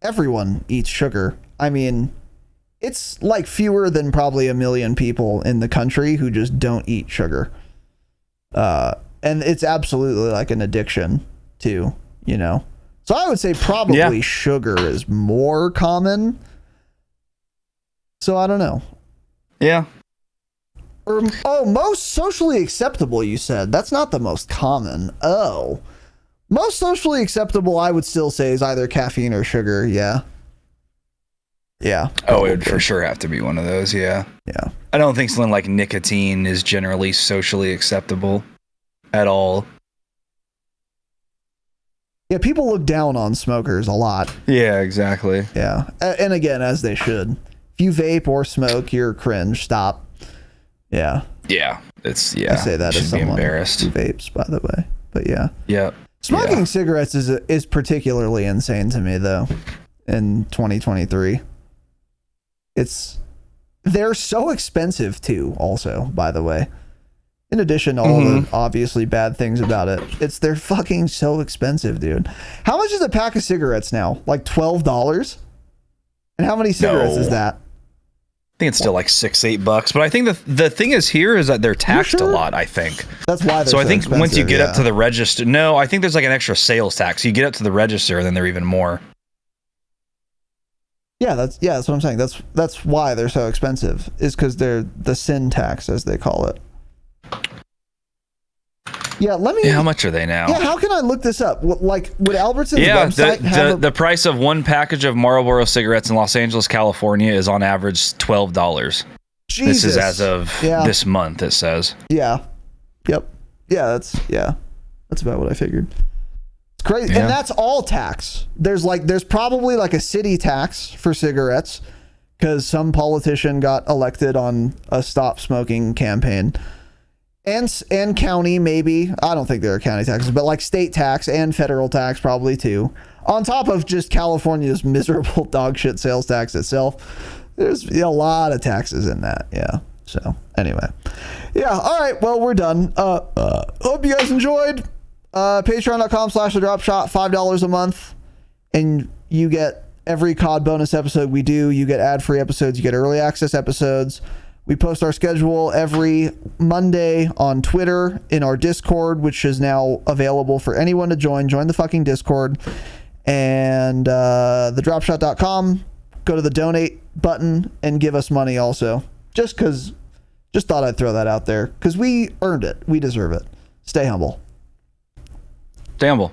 everyone eats sugar. I mean, it's like fewer than probably 1 million people in the country who just don't eat sugar. And it's absolutely like an addiction too, you know? So I would say probably sugar is more common. So I don't know. Yeah. Or, most socially acceptable, you said. That's not the most common. Oh. Most socially acceptable, I would still say, is either caffeine or sugar. Yeah. Yeah. Oh, it would for sure have to be one of those. Yeah. Yeah. I don't think something like nicotine is generally socially acceptable at all. Yeah, people look down on smokers a lot. Yeah, exactly. Yeah. And again, as they should. If you vape or smoke, you're cringe. Stop. Yeah. Yeah. I say that as someone embarrassed. who vapes, by the way. But yeah. Yeah. Smoking cigarettes is particularly insane to me, though, in 2023. They're so expensive, too, also, by the way. In addition to all the obviously bad things about it, they're fucking so expensive, dude. How much is a pack of cigarettes now? Like $12? And how many cigarettes is that? I think it's still like $6-8, but I think the thing is here is that they're taxed a lot. I think that's why. So I think once you get up to the register, no, I think there's like an extra sales tax. You get up to the register, and then they're even more. Yeah, that's what I'm saying. That's why they're so expensive. Is because they're the sin tax, as they call it. Yeah, let me. Yeah, how much are they now? Yeah, how can I look this up? Like, would Albertson's website have the price of one package of Marlboro cigarettes in Los Angeles, California, is on average $12. Jesus. This is as of this month. It says. Yeah. Yep. Yeah, that's about what I figured. It's crazy, and that's all tax. There's probably like a city tax for cigarettes because some politician got elected on a stop smoking campaign. And county, maybe. I don't think there are county taxes, but like state tax and federal tax probably too. On top of just California's miserable dog shit sales tax itself. There's a lot of taxes in that. Yeah. So anyway. Yeah. All right. Well, we're done. Hope you guys enjoyed. Patreon.com/thedropshot, $5 a month. And you get every COD bonus episode we do. You get ad-free episodes. You get early access episodes. We post our schedule every Monday on Twitter in our Discord, which is now available for anyone to join. Join the fucking Discord. And thedropshot.com. Go to the donate button and give us money also. Just thought I'd throw that out there. Because we earned it. We deserve it. Stay humble. Stay humble.